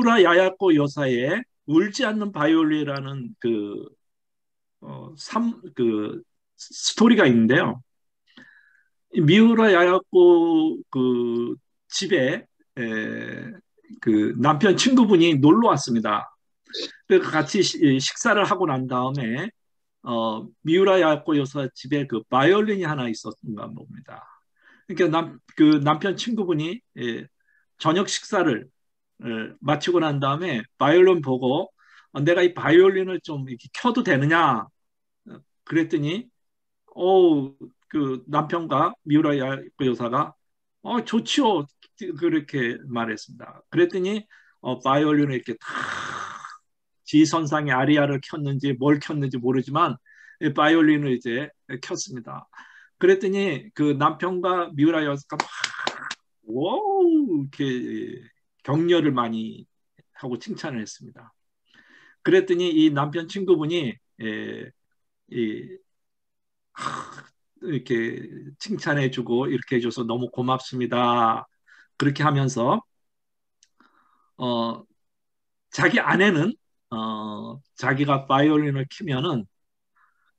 미우라 야야코 여사의 울지 않는 바이올린이라는 그 스토리가 있는데요. 미우라 야야코 그 집에 그 남편 친구분이 놀러 왔습니다. 그래서 같이 식사를 하고 난 다음에 미우라 야코 여사 집에 그 바이올린이 하나 있었던가 봅니다. 그러니까 그 남편 친구분이 저녁 식사를 마치고 난 다음에 바이올린 보고 내가 이 바이올린을 좀 이렇게 켜도 되느냐 그랬더니 그 남편과 미우라 야코 여사가 좋지요 그렇게 말했습니다. 그랬더니 바이올린을 이렇게 탁 지선상의 아리아를 켰는지 뭘 켰는지 모르지만 바이올린을 이제 켰습니다. 그랬더니 그 남편과 미우라 여사가 막 와우 이렇게 격려를 많이 하고 칭찬을 했습니다. 그랬더니 이 남편 친구분이 이, 이렇게 칭찬해주고 이렇게 해줘서 너무 고맙습니다. 그렇게 하면서 어, 자기 아내는 자기가 바이올린을 키면은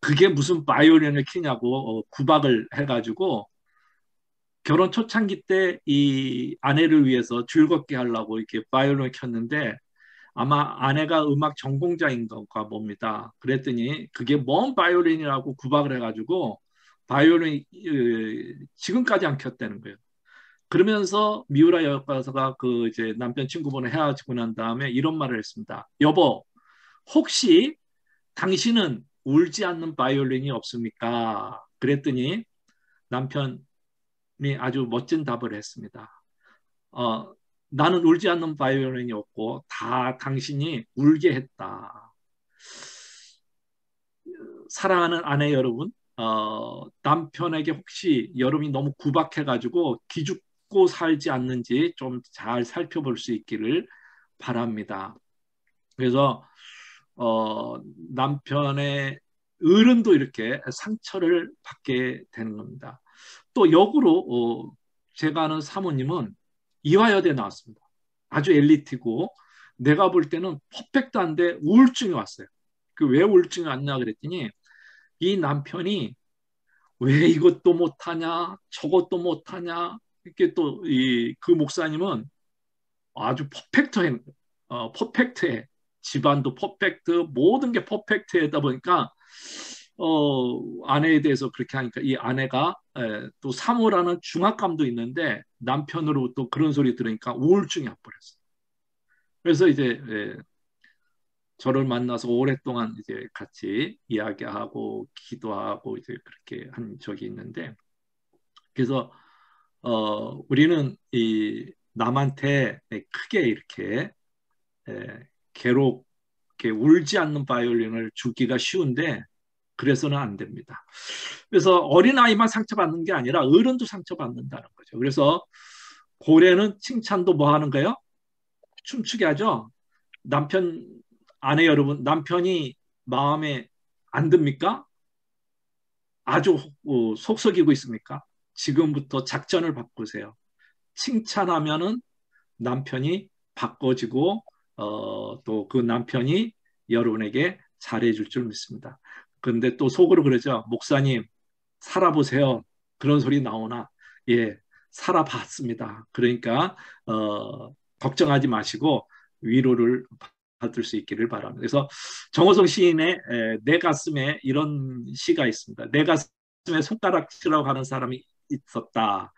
그게 무슨 바이올린을 키냐고 구박을 해가지고 결혼 초창기 때 이 아내를 위해서 즐겁게 하려고 이렇게 바이올린을 켰는데 아마 아내가 음악 전공자인 건가 봅니다. 그랬더니 그게 뭔 바이올린이라고 구박을 해가지고 바이올린 지금까지 안 켰다는 거예요. 그러면서 미우라 여가사가 그 이제 남편 친구분을 헤어지고 난 다음에 이런 말을 했습니다. 여보, 혹시 당신은 울지 않는 바이올린이 없습니까? 그랬더니 남편이 아주 멋진 답을 했습니다. 어, 나는 울지 않는 바이올린이 없고 다 당신이 울게 했다. 사랑하는 아내 여러분, 남편에게 혹시 여러분이 너무 구박해가지고 기죽고 살지 않는지 좀 잘 살펴볼 수 있기를 바랍니다. 그래서 남편의 어른도 이렇게 상처를 받게 되는 겁니다. 또 역으로 제가 아는 사모님은 이화여대 나왔습니다. 아주 엘리트고 내가 볼 때는 퍼펙트한데 우울증이 왔어요. 그 왜 우울증이 왔냐 그랬더니 이 남편이 왜 이것도 못하냐 저것도 못하냐 이렇게 또 그 목사님은 아주 퍼펙트해 집안도 퍼펙트 모든 게 퍼펙트하다 보니까 아내에 대해서 그렇게 하니까 이 아내가 또 사모라는 중압감도 있는데 남편으로 또 그런 소리 들으니까 우울증이 와버렸어요. 그래서 이제 저를 만나서 오랫동안 이제 같이 이야기하고 기도하고 이제 그렇게 한 적이 있는데 그래서 우리는 이 남한테 크게 이렇게 괴롭게 울지 않는 바이올린을 주기가 쉬운데 그래서는 안 됩니다. 그래서 어린아이만 상처받는 게 아니라 어른도 상처받는다는 거죠. 그래서 고래는 칭찬도 뭐 하는 거예요? 춤추게 하죠. 남편, 아내 여러분, 남편이 마음에 안 듭니까? 아주 속썩이고 있습니까? 지금부터 작전을 바꾸세요. 칭찬하면은 남편이 바꿔지고 또 그 남편이 여러분에게 잘해줄 줄 믿습니다. 그런데 또 속으로 그러죠. 목사님 살아보세요. 그런 소리 나오나 예 살아봤습니다. 그러니까 걱정하지 마시고 위로를 받을 수 있기를 바랍니다. 그래서 정호성 시인의 내 가슴에 이런 시가 있습니다. 내 가슴에 손가락질하고 하는 사람이 있었다.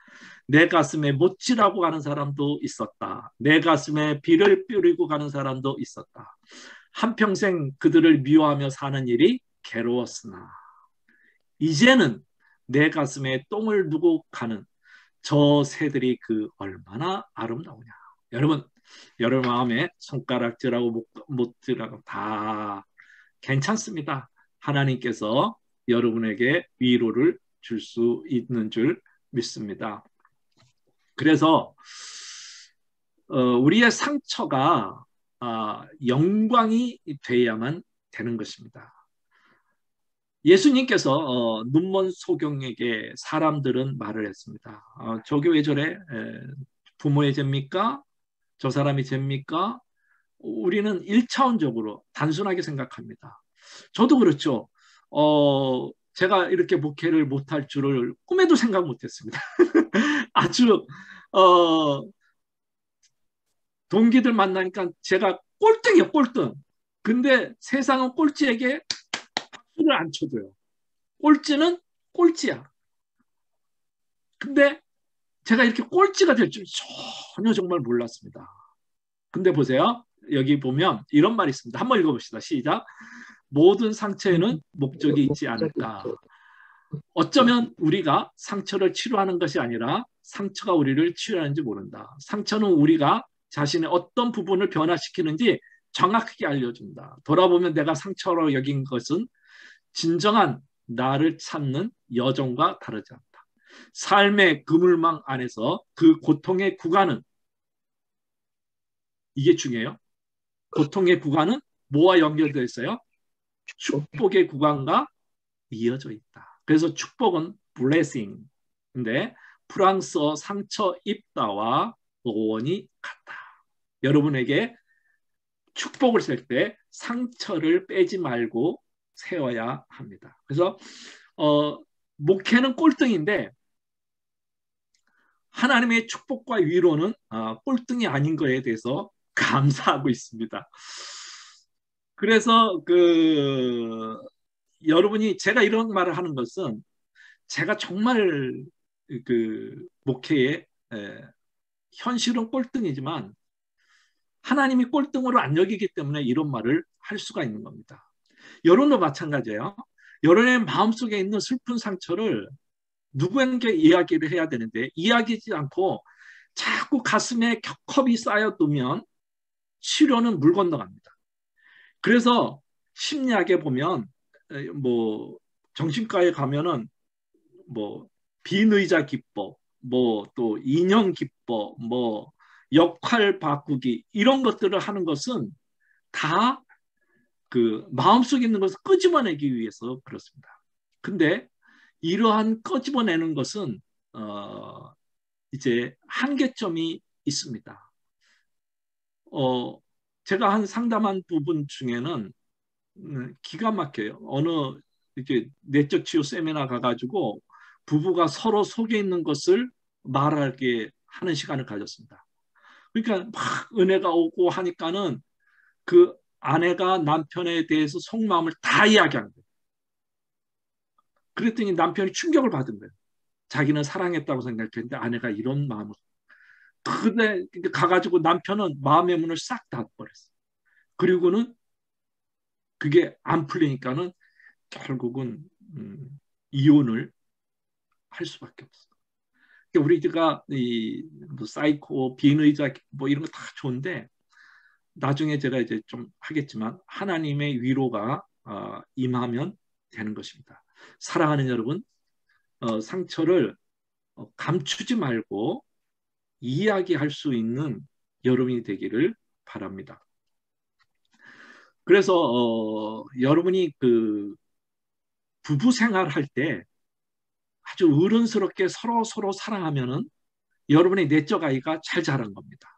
내 가슴에 못질하고 가는 사람도 있었다. 내 가슴에 비를 뿌리고 가는 사람도 있었다. 한평생 그들을 미워하며 사는 일이 괴로웠으나 이제는 내 가슴에 똥을 두고 가는 저 새들이 그 얼마나 아름다우냐. 여러분, 여러분 마음에 손가락질하고 못질하고 다 괜찮습니다. 하나님께서 여러분에게 위로를 줄 수 있는 줄 믿습니다. 그래서 우리의 상처가 영광이 돼야만 되는 것입니다. 예수님께서 눈먼 소경에게 사람들은 말을 했습니다. 저게 왜 저래? 부모의 죄입니까? 저 사람이 죄입니까? 우리는 일차원적으로 단순하게 생각합니다. 저도 그렇죠. 제가 이렇게 목회를 못할 줄을 꿈에도 생각 못했습니다. 아주 어, 동기들 만나니까 제가 꼴등이에요, 꼴등. 근데 세상은 꼴찌에게 박수를 안 쳐줘요. 꼴찌는 꼴찌야. 근데 제가 이렇게 꼴찌가 될 줄 전혀 정말 몰랐습니다. 근데 보세요. 여기 보면 이런 말이 있습니다. 한번 읽어봅시다. 시작. 모든 상처에는 목적이 있지 않을까. 어쩌면 우리가 상처를 치료하는 것이 아니라 상처가 우리를 치료하는지 모른다. 상처는 우리가 자신의 어떤 부분을 변화시키는지 정확하게 알려준다. 돌아보면 내가 상처로 여긴 것은 진정한 나를 찾는 여정과 다르지 않다. 삶의 그물망 안에서 그 고통의 구간은, 이게 중요해요. 고통의 구간은 뭐와 연결되어 있어요? 축복의 구간과 이어져 있다. 그래서 축복은 blessing인데 프랑스어 상처 입다와 어원이 같다. 여러분에게 축복을 쓸 때 상처를 빼지 말고 세워야 합니다. 그래서 목회는 꼴등인데 하나님의 축복과 위로는 꼴등이 아닌 거에 대해서 감사하고 있습니다. 그래서 여러분이 제가 이런 말을 하는 것은 제가 정말 목회에 현실은 꼴등이지만 하나님이 꼴등으로 안 여기기 때문에 이런 말을 할 수가 있는 겁니다. 여러분도 마찬가지예요. 여러분의 마음속에 있는 슬픈 상처를 누구에게 이야기를 해야 되는데 이야기하지 않고 자꾸 가슴에 컵이 쌓여두면 치료는 물 건너갑니다. 그래서 심리학에 보면 뭐 정신과에 가면은 뭐 비의자 기법, 뭐 또 인형 기법, 뭐 역할 바꾸기 이런 것들을 하는 것은 다 마음속에 있는 것을 끄집어내기 위해서 그렇습니다. 근데 이러한 끄집어내는 것은 이제 한계점이 있습니다. 제가 한 상담한 부분 중에는 기가 막혀요. 어느 이렇게 내적 치유 세미나 가가지고 부부가 서로 속에 있는 것을 말하게 하는 시간을 가졌습니다. 그러니까 막 은혜가 오고 하니까는 그 아내가 남편에 대해서 속마음을 다 이야기하는 거예요. 그랬더니 남편이 충격을 받은 거예요. 자기는 사랑했다고 생각했는데 아내가 이런 마음을. 근데 가가지고 남편은 마음의 문을 싹 닫아버렸어요. 그리고는 그게 안 풀리니까는 결국은 이혼을 할 수밖에 없어. 우리가 뭐 사이코, 비인의자 뭐 이런 거 다 좋은데 나중에 제가 이제 좀 하겠지만 하나님의 위로가 임하면 되는 것입니다. 사랑하는 여러분, 상처를 감추지 말고 이야기할 수 있는 여러분이 되기를 바랍니다. 그래서 여러분이 부부 생활할 때 아주 어른스럽게 서로 사랑하면은 여러분의 내적 아이가 잘 자란 겁니다.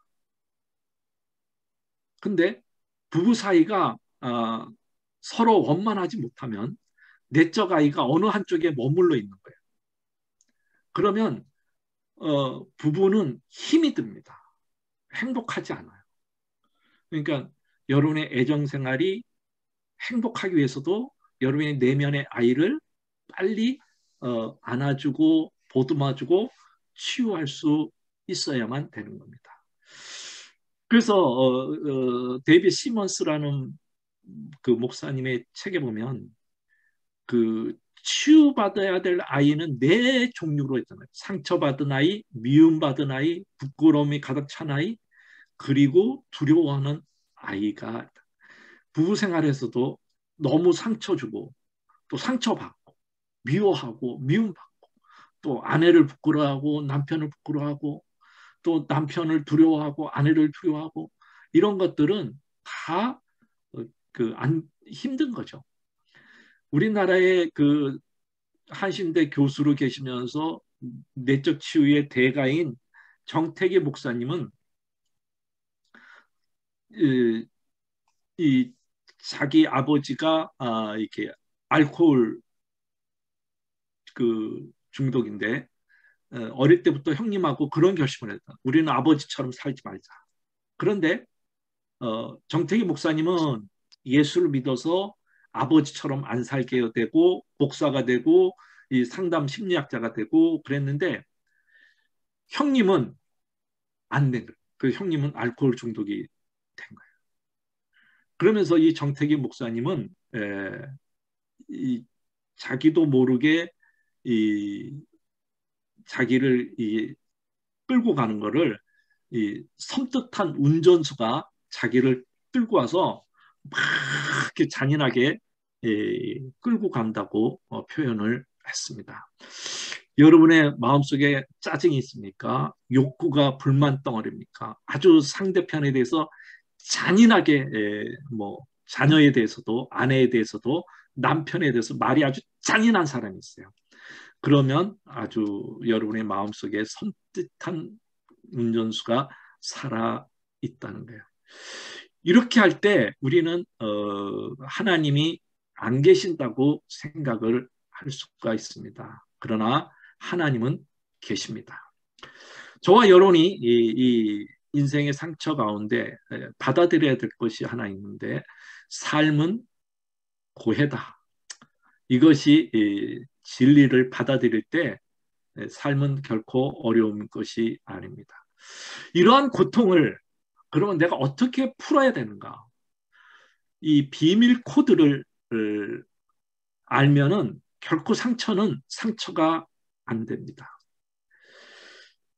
근데 부부 사이가 서로 원만하지 못하면 내적 아이가 어느 한쪽에 머물러 있는 거예요. 그러면 부부는 힘이 듭니다. 행복하지 않아요. 그러니까 여러분의 애정 생활이 행복하기 위해서도 여러분의 내면의 아이를 빨리 안아주고 보듬어주고 치유할 수 있어야만 되는 겁니다. 그래서 데이비드 시먼스라는 그 목사님의 책에 보면 치유받아야 될 아이는 네 종류로 있잖아요. 상처받은 아이, 미움받은 아이, 부끄러움이 가득 찬 아이, 그리고 두려워하는 아이가 부부 생활에서도 너무 상처 주고 또 상처받고 미워하고 미움받고 또 아내를 부끄러워하고 남편을 부끄러워하고 또 남편을 두려워하고 아내를 두려워하고 이런 것들은 다 힘든 거죠. 우리나라의 한신대 교수로 계시면서 내적 치유의 대가인 정태기 목사님은 이 자기 아버지가 이렇게 알코올 그 중독인데 어릴 때부터 형님하고 그런 결심을 했다. 우리는 아버지처럼 살지 말자. 그런데 정태기 목사님은 예수를 믿어서 아버지처럼 안 살게 되고 목사가 되고 이 상담 심리학자가 되고 그랬는데 형님은 안 된 거예요. 그 형님은 알코올 중독이 된 거예요. 그러면서 이 정태기 목사님은 이 자기도 모르게 이 자기를 끌고 가는 거를 이 섬뜩한 운전수가 자기를 끌고 와서 막 이렇게 잔인하게 끌고 간다고 표현을 했습니다. 여러분의 마음속에 짜증이 있습니까? 욕구가 불만 덩어리입니까? 아주 상대편에 대해서 잔인하게 뭐 자녀에 대해서도 아내에 대해서도 남편에 대해서 말이 아주 잔인한 사람이 있어요. 그러면 아주 여러분의 마음속에 섬뜩한 운전수가 살아 있다는 거예요. 이렇게 할 때 우리는 하나님이 안 계신다고 생각을 할 수가 있습니다. 그러나 하나님은 계십니다. 저와 여러분이 이 인생의 상처 가운데 받아들여야 될 것이 하나 있는데 삶은 고해다. 이것이 진리를 받아들일 때 삶은 결코 어려운 것이 아닙니다. 이러한 고통을 그러면 내가 어떻게 풀어야 되는가? 이 비밀 코드를 알면은 결코 상처는 상처가 안 됩니다.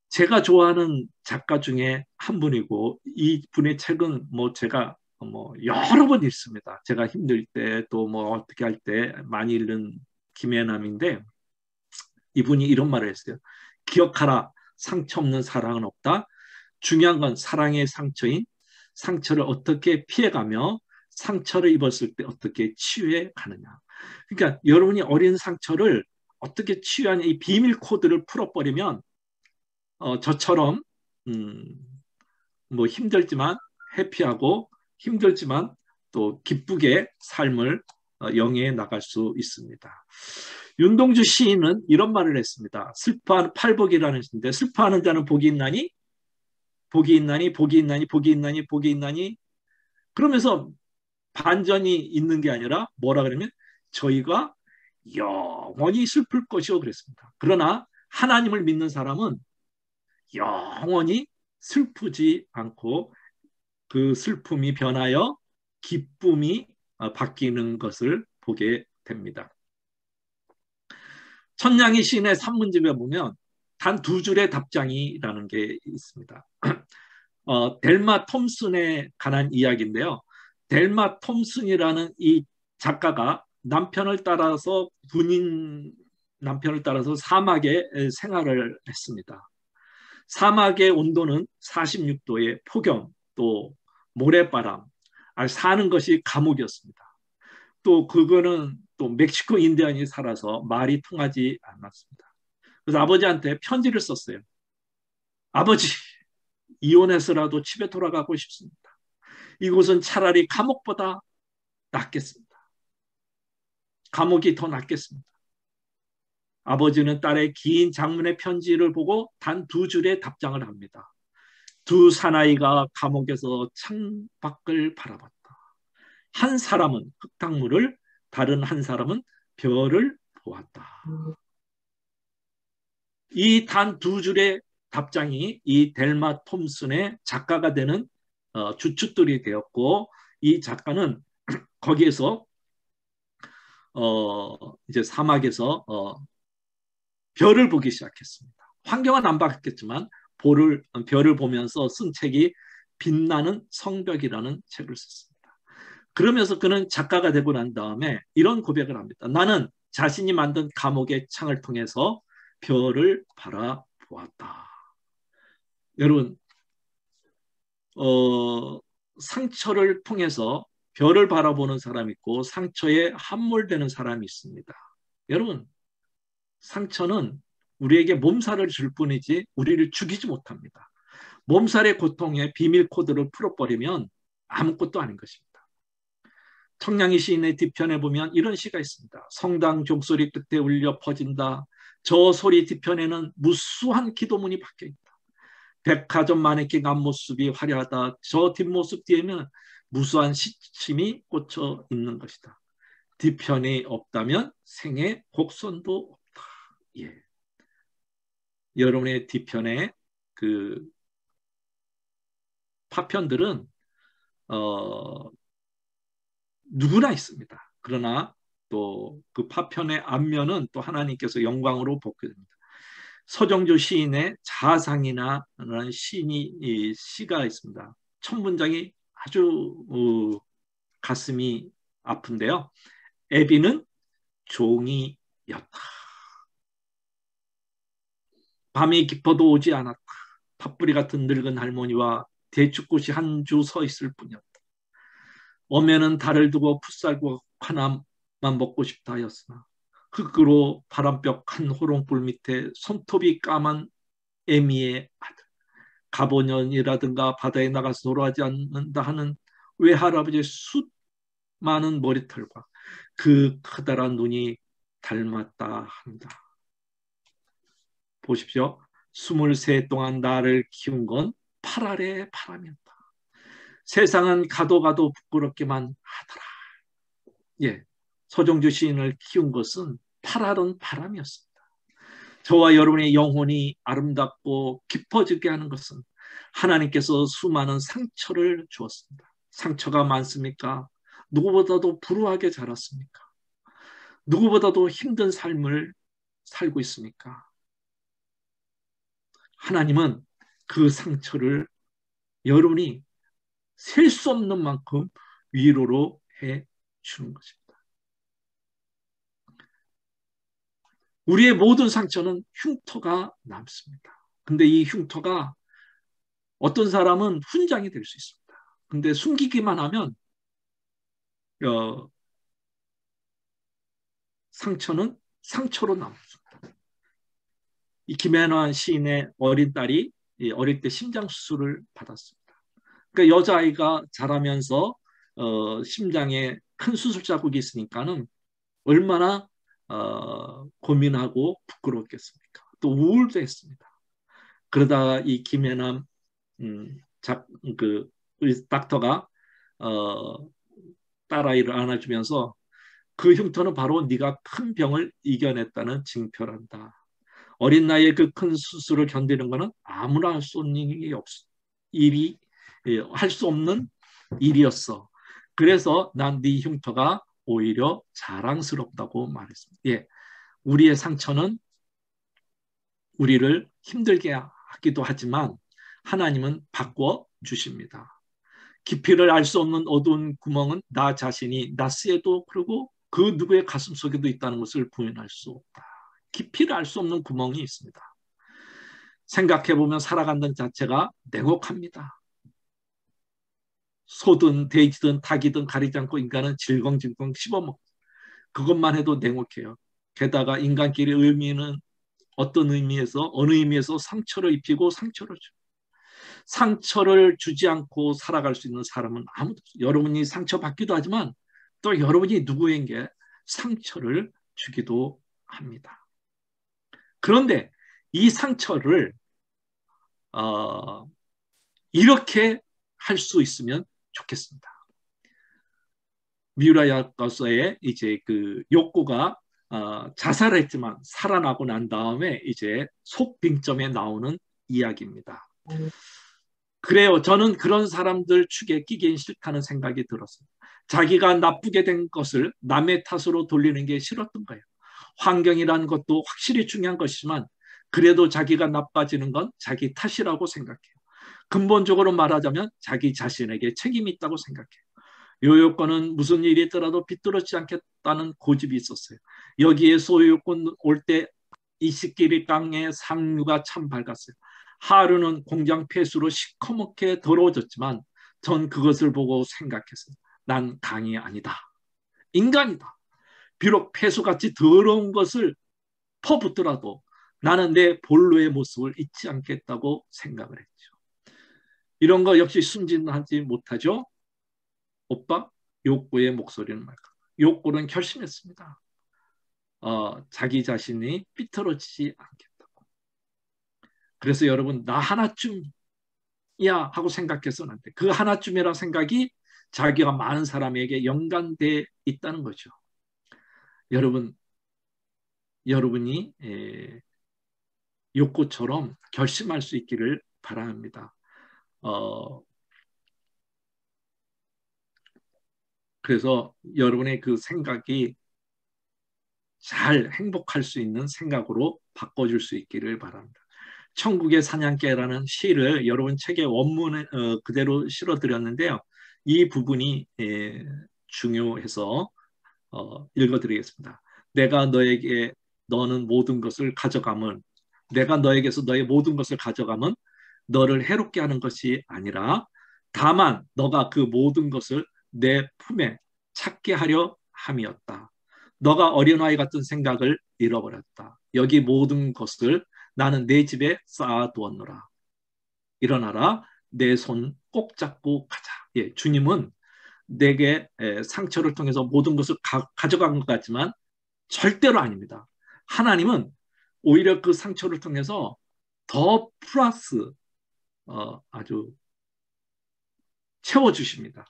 제가 좋아하는 작가 중에 한 분이고 이 분의 책은 뭐 제가 뭐 여러 번 읽습니다. 제가 힘들 때 또 뭐 어떻게 할 때 많이 읽는 김혜남인데 이분이 이런 말을 했어요. 기억하라. 상처 없는 사랑은 없다. 중요한 건 사랑의 상처인 상처를 어떻게 피해가며 상처를 입었을 때 어떻게 치유해 가느냐. 그러니까 여러분이 어린 상처를 어떻게 치유하냐 이 비밀 코드를 풀어버리면 저처럼 뭐 힘들지만 해피하고 힘들지만 또 기쁘게 삶을 영위해 나갈 수 있습니다. 윤동주 시인은 이런 말을 했습니다. 슬퍼하는 팔복이라는 시인데 슬퍼하는 자는 복이 있나니? 복이 있나니? 복이 있나니? 복이 있나니? 복이 있나니? 그러면서 반전이 있는 게 아니라 뭐라 그러면 저희가 영원히 슬플 것이요 그랬습니다. 그러나 하나님을 믿는 사람은 영원히 슬프지 않고 그 슬픔이 변하여 기쁨이 바뀌는 것을 보게 됩니다. 천냥이 시인의 산문집에 보면 단 두 줄의 답장이라는 게 있습니다. 델마 톰슨에 관한 이야기인데요. 델마 톰슨이라는 이 작가가 군인 남편을 따라서 사막에 생활을 했습니다. 사막의 온도는 46도의 폭염, 또 모래바람, 사는 것이 감옥이었습니다. 또 그거는 또 멕시코 인디언이 살아서 말이 통하지 않았습니다. 그래서 아버지한테 편지를 썼어요. 아버지, 이혼해서라도 집에 돌아가고 싶습니다. 이곳은 차라리 감옥보다 낫겠습니다. 감옥이 더 낫겠습니다. 아버지는 딸의 긴 장문의 편지를 보고 단 두 줄의 답장을 합니다. 두 사나이가 감옥에서 창밖을 바라봤다. 한 사람은 흙탕물을, 다른 한 사람은 별을 보았다. 이 단 두 줄의 답장이 이 델마 톰슨의 작가가 되는 주춧돌이 되었고 이 작가는 거기에서 이제 사막에서 별을 보기 시작했습니다. 환경은 안 바뀌었지만 별을 보면서 쓴 책이 빛나는 성벽이라는 책을 썼습니다. 그러면서 그는 작가가 되고 난 다음에 이런 고백을 합니다. 나는 자신이 만든 감옥의 창을 통해서 별을 바라보았다. 여러분, 상처를 통해서 별을 바라보는 사람이 있고 상처에 함몰되는 사람이 있습니다. 여러분, 상처는 우리에게 몸살을 줄 뿐이지 우리를 죽이지 못합니다. 몸살의 고통의 비밀 코드를 풀어버리면 아무것도 아닌 것입니다. 청량리 시인의 뒤편에 보면 이런 시가 있습니다. 성당 종소리 끝에 울려 퍼진다. 저 소리 뒤편에는 무수한 기도문이 박혀 있다. 백화점 마네킹 앞모습이 화려하다. 저 뒷모습 뒤에는 무수한 시침이 꽂혀 있는 것이다. 뒤편이 없다면 생애 곡선도 없다. 예. 여러분의 뒤편에 그 파편들은 누구나 있습니다. 그러나 또 그 파편의 앞면은 또 하나님께서 영광으로 복귀됩니다. 서정조 시인의 자상이나 라는 시가 있습니다. 첫 문장이 아주 가슴이 아픈데요. 애비는 종이였다. 밤이 깊어도 오지 않았다. 팥뿌리 같은 늙은 할머니와 대추꽃이 한 주 서 있을 뿐이었다. 오면은 달을 두고 풋살과 하나만 먹고 싶다 하였으나 흙으로 바람벽 한 호롱불 밑에 손톱이 까만 애미의 아들, 가보년이라든가 바다에 나가서 놀아하지 않는다 하는 외할아버지의 숱 많은 머리털과 그 커다란 눈이 닮았다 한다. 보십시오. 23 동안 나를 키운 건 8알의 바람이었다. 세상은 가도 가도 부끄럽기만 하더라. 예, 서정주 시인을 키운 것은 8알은 바람이었습니다. 저와 여러분의 영혼이 아름답고 깊어지게 하는 것은 하나님께서 수많은 상처를 주었습니다. 상처가 많습니까? 누구보다도 불우하게 자랐습니까? 누구보다도 힘든 삶을 살고 있습니까? 하나님은 그 상처를 여러분이 셀 수 없는 만큼 위로로 해 주는 것입니다. 우리의 모든 상처는 흉터가 남습니다. 근데 이 흉터가 어떤 사람은 훈장이 될 수 있습니다. 근데 숨기기만 하면 상처는 상처로 남습니다. 이 김연아 시인의 어린 딸이 어릴 때 심장 수술을 받았습니다. 그러니까 여자아이가 자라면서 심장에 큰 수술 자국이 있으니까는 얼마나 고민하고 부끄럽겠습니까? 또 우울도 했습니다. 그러다가 이 김연아 그 닥터가 딸아이를 안아주면서 그 흉터는 바로 네가 큰 병을 이겨냈다는 징표란다. 어린 나이에 그 큰 수술을 견디는 것은 아무나 할 수 없는 일이 할 수 없는 일이었어. 그래서 난 네 흉터가 오히려 자랑스럽다고 말했습니다. 예, 우리의 상처는 우리를 힘들게 하기도 하지만 하나님은 바꿔 주십니다. 깊이를 알 수 없는 어두운 구멍은 나 자신이 나스에도 그리고 그 누구의 가슴 속에도 있다는 것을 부인할 수 없다. 깊이를 알 수 없는 구멍이 있습니다. 생각해보면 살아간다는 자체가 냉혹합니다. 소든 돼지든 닭이든 가리지 않고 인간은 질겅질겅 씹어먹고 그것만 해도 냉혹해요. 게다가 인간끼리 의미는 어떤 의미에서 어느 의미에서 상처를 입히고 상처를 줘. 상처를 주지 않고 살아갈 수 있는 사람은 아무도 없어요. 여러분이 상처받기도 하지만 또 여러분이 누구에게 상처를 주기도 합니다. 그런데 이 상처를 이렇게 할 수 있으면 좋겠습니다. 미우라 야코서의 이제 그 욕구가 자살했지만 살아나고 난 다음에 이제 속빙점에 나오는 이야기입니다. 그래요. 저는 그런 사람들 축에 끼긴 싫다는 생각이 들었어요. 자기가 나쁘게 된 것을 남의 탓으로 돌리는 게 싫었던 거예요. 환경이라는 것도 확실히 중요한 것이지만 그래도 자기가 나빠지는 건 자기 탓이라고 생각해요. 근본적으로 말하자면 자기 자신에게 책임이 있다고 생각해요. 요요권은 무슨 일이 있더라도 비뚤어지지 않겠다는 고집이 있었어요. 여기에 소요권 올 때 이시끼리 땅에 상류가 참 밝았어요. 하루는 공장 폐수로 시커멓게 더러워졌지만 전 그것을 보고 생각했어요. 난 강이 아니다. 인간이다. 비록 폐수같이 더러운 것을 퍼붓더라도 나는 내 본로의 모습을 잊지 않겠다고 생각을 했죠. 이런 거 역시 순진하지 못하죠. 오빠, 욕구의 목소리는 말까? 욕구는 결심했습니다. 자기 자신이 삐뚤어지지 않겠다고. 그래서 여러분, 나 하나쯤이야 하고 생각해서는 안 돼. 그 하나쯤이라 생각이 자기가 많은 사람에게 연관돼 있다는 거죠. 여러분, 여러분이 욕구처럼 결심할 수 있기를 바랍니다. 그래서 여러분의 그 생각이 잘 행복할 수 있는 생각으로 바꿔줄 수 있기를 바랍니다. 천국의 사냥개라는 시를 여러분 책의 원문에 그대로 실어드렸는데요. 이 부분이 중요해서 읽어드리겠습니다. 내가 너에게 너는 모든 것을 가져감은 내가 너에게서 너의 모든 것을 가져감은 너를 해롭게 하는 것이 아니라 다만 너가 그 모든 것을 내 품에 찾게 하려 함이었다. 너가 어린아이 같은 생각을 잃어버렸다. 여기 모든 것을 나는 내 집에 쌓아두었노라. 일어나라. 내 손 꼭 잡고 가자. 예, 주님은 내게 상처를 통해서 모든 것을 가져간 것 같지만 절대로 아닙니다. 하나님은 오히려 그 상처를 통해서 더 플러스 아주 채워주십니다.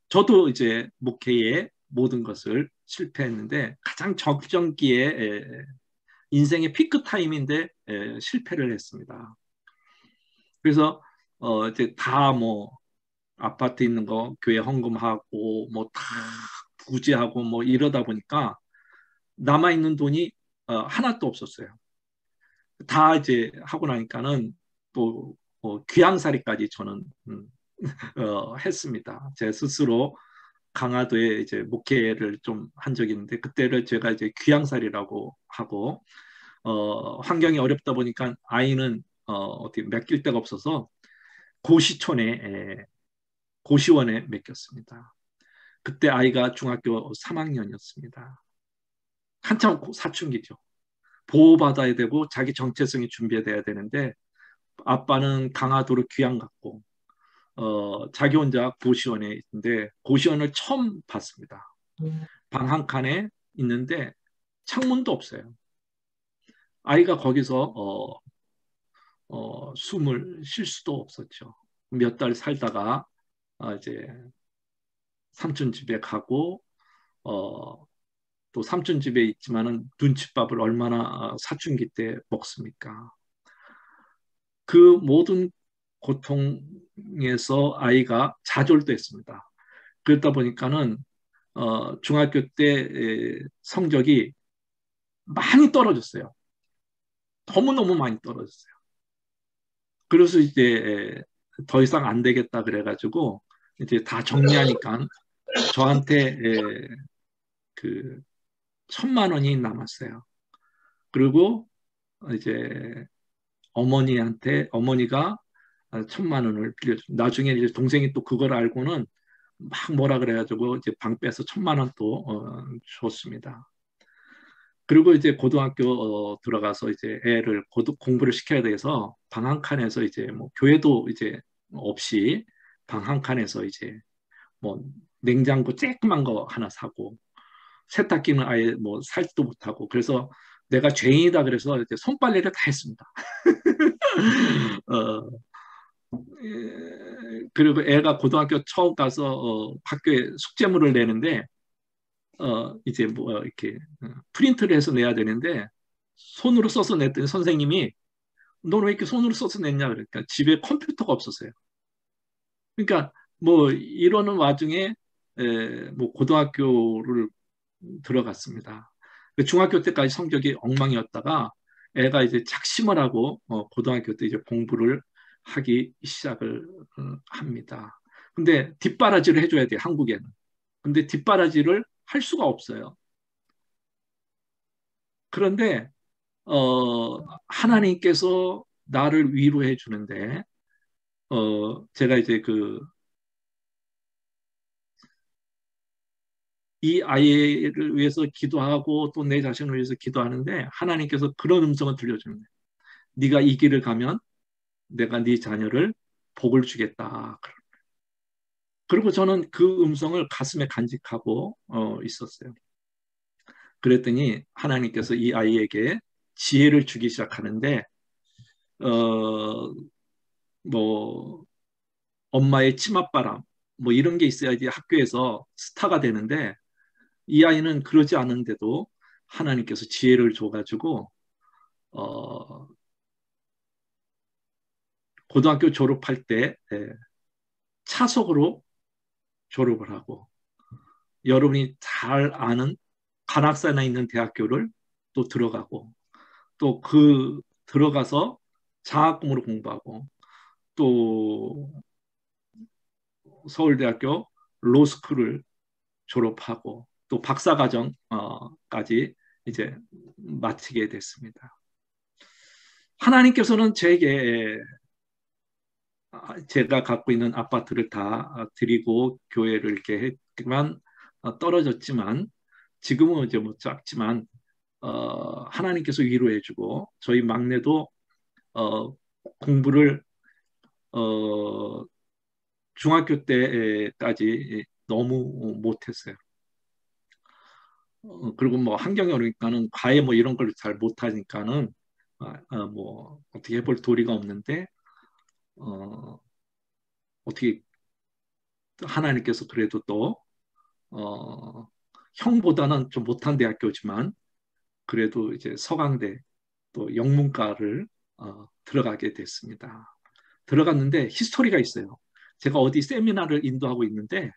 저도 이제 목회의 모든 것을 실패했는데 가장 적정기에 인생의 피크 타임인데 실패를 했습니다. 그래서 이제 다 뭐 아파트 있는 거 교회 헌금하고 뭐 다 부지하고 뭐 이러다 보니까 남아 있는 돈이 하나도 없었어요. 다 이제 하고 나니까는 또 귀양살이까지 저는 했습니다. 제 스스로 강화도에 이제 목회를 좀 한 적이 있는데 그때를 제가 이제 귀양살이라고 하고 환경이 어렵다 보니까 아이는 어떻게 맡길 데가 없어서 고시촌에 고시원에 맡겼습니다. 그때 아이가 중학교 3학년이었습니다. 한참 사춘기죠. 보호받아야 되고 자기 정체성이 준비돼야 되는데 아빠는 강화도로 귀양 갔고 자기 혼자 고시원에 있는데 고시원을 처음 봤습니다. 방 한 칸에 있는데 창문도 없어요. 아이가 거기서 숨을 쉴 수도 없었죠. 몇 달 살다가 이제 삼촌 집에 가고 또 삼촌 집에 있지만은 눈칫밥을 얼마나 사춘기 때 먹습니까? 그 모든 고통에서 아이가 좌절도 했습니다. 그러다 보니까는 중학교 때 성적이 많이 떨어졌어요. 너무너무 많이 떨어졌어요. 그래서 이제 더 이상 안 되겠다 그래가지고 이제 다 정리하니까 저한테 그 1,000만 원이 남았어요. 그리고 이제 어머니가 1,000만 원을 빌려줘. 나중에 이제 동생이 또 그걸 알고는 막 뭐라 그래가지고 이제 방 빼서 1,000만 원 또 줬습니다. 그리고 이제 고등학교 들어가서 이제 애를 공부를 시켜야 돼서 방 한 칸에서 이제 뭐 교회도 이제 없이 방 한 칸에서 이제 뭐 냉장고 쬐끄만 거 하나 사고 세탁기는 아예 뭐 살지도 못하고 그래서 내가 죄인이다 그래서 이제 손빨래를 다 했습니다. 어, 그리고 애가 고등학교 처음 가서 학교에 숙제물을 내는데 이제 뭐 이렇게 프린트를 해서 내야 되는데 손으로 써서 냈더니 선생님이 넌 왜 이렇게 손으로 써서 냈냐 그러니까 집에 컴퓨터가 없었어요. 그러니까 뭐 이러는 와중에 뭐 고등학교를 들어갔습니다. 중학교 때까지 성적이 엉망이었다가 애가 이제 작심을 하고 고등학교 때 이제 공부를 하기 시작을 합니다. 근데 뒷바라지를 해줘야 돼요, 한국에는. 근데 뒷바라지를 할 수가 없어요. 그런데 하나님께서 나를 위로해 주는데 제가 이제 이 아이를 위해서 기도하고 또 내 자신을 위해서 기도하는데 하나님께서 그런 음성을 들려주는 거예요. 네가 이 길을 가면 내가 네 자녀를 복을 주겠다. 그리고 저는 그 음성을 가슴에 간직하고 있었어요. 그랬더니 하나님께서 이 아이에게 지혜를 주기 시작하는데 어, 뭐 엄마의 치맛바람 뭐 이런 게 있어야지 학교에서 스타가 되는데 이 아이는 그러지 않은데도 하나님께서 지혜를 줘가지고 어, 고등학교 졸업할 때 차석으로 졸업을 하고 여러분이 잘 아는 관악산에 있는 대학교를 또 들어가고 또 그 들어가서 장학금으로 공부하고 또 서울대학교 로스쿨을 졸업하고 또 박사과정까지 이제 마치게 됐습니다. 하나님께서는 제게 제가 갖고 있는 아파트를 다 드리고 교회를 이렇게 했지만 떨어졌지만 지금은 이제 뭐 작지만 하나님께서 위로해주고 저희 막내도 어, 공부를 어, 중학교 때까지 너무 못했어요. 그리고 뭐 환경이 어려니까는 과외 뭐 이런 걸 잘 못하니까는 뭐 어떻게 해볼 도리가 없는데 어, 어떻게 하나님께서 그래도 또 어, 형보다는 좀 못한 대학교지만 그래도 이제 서강대 또 영문과를 들어가게 됐습니다. 들어갔는데 히스토리가 있어요. 제가 어디 세미나를 인도하고 있는데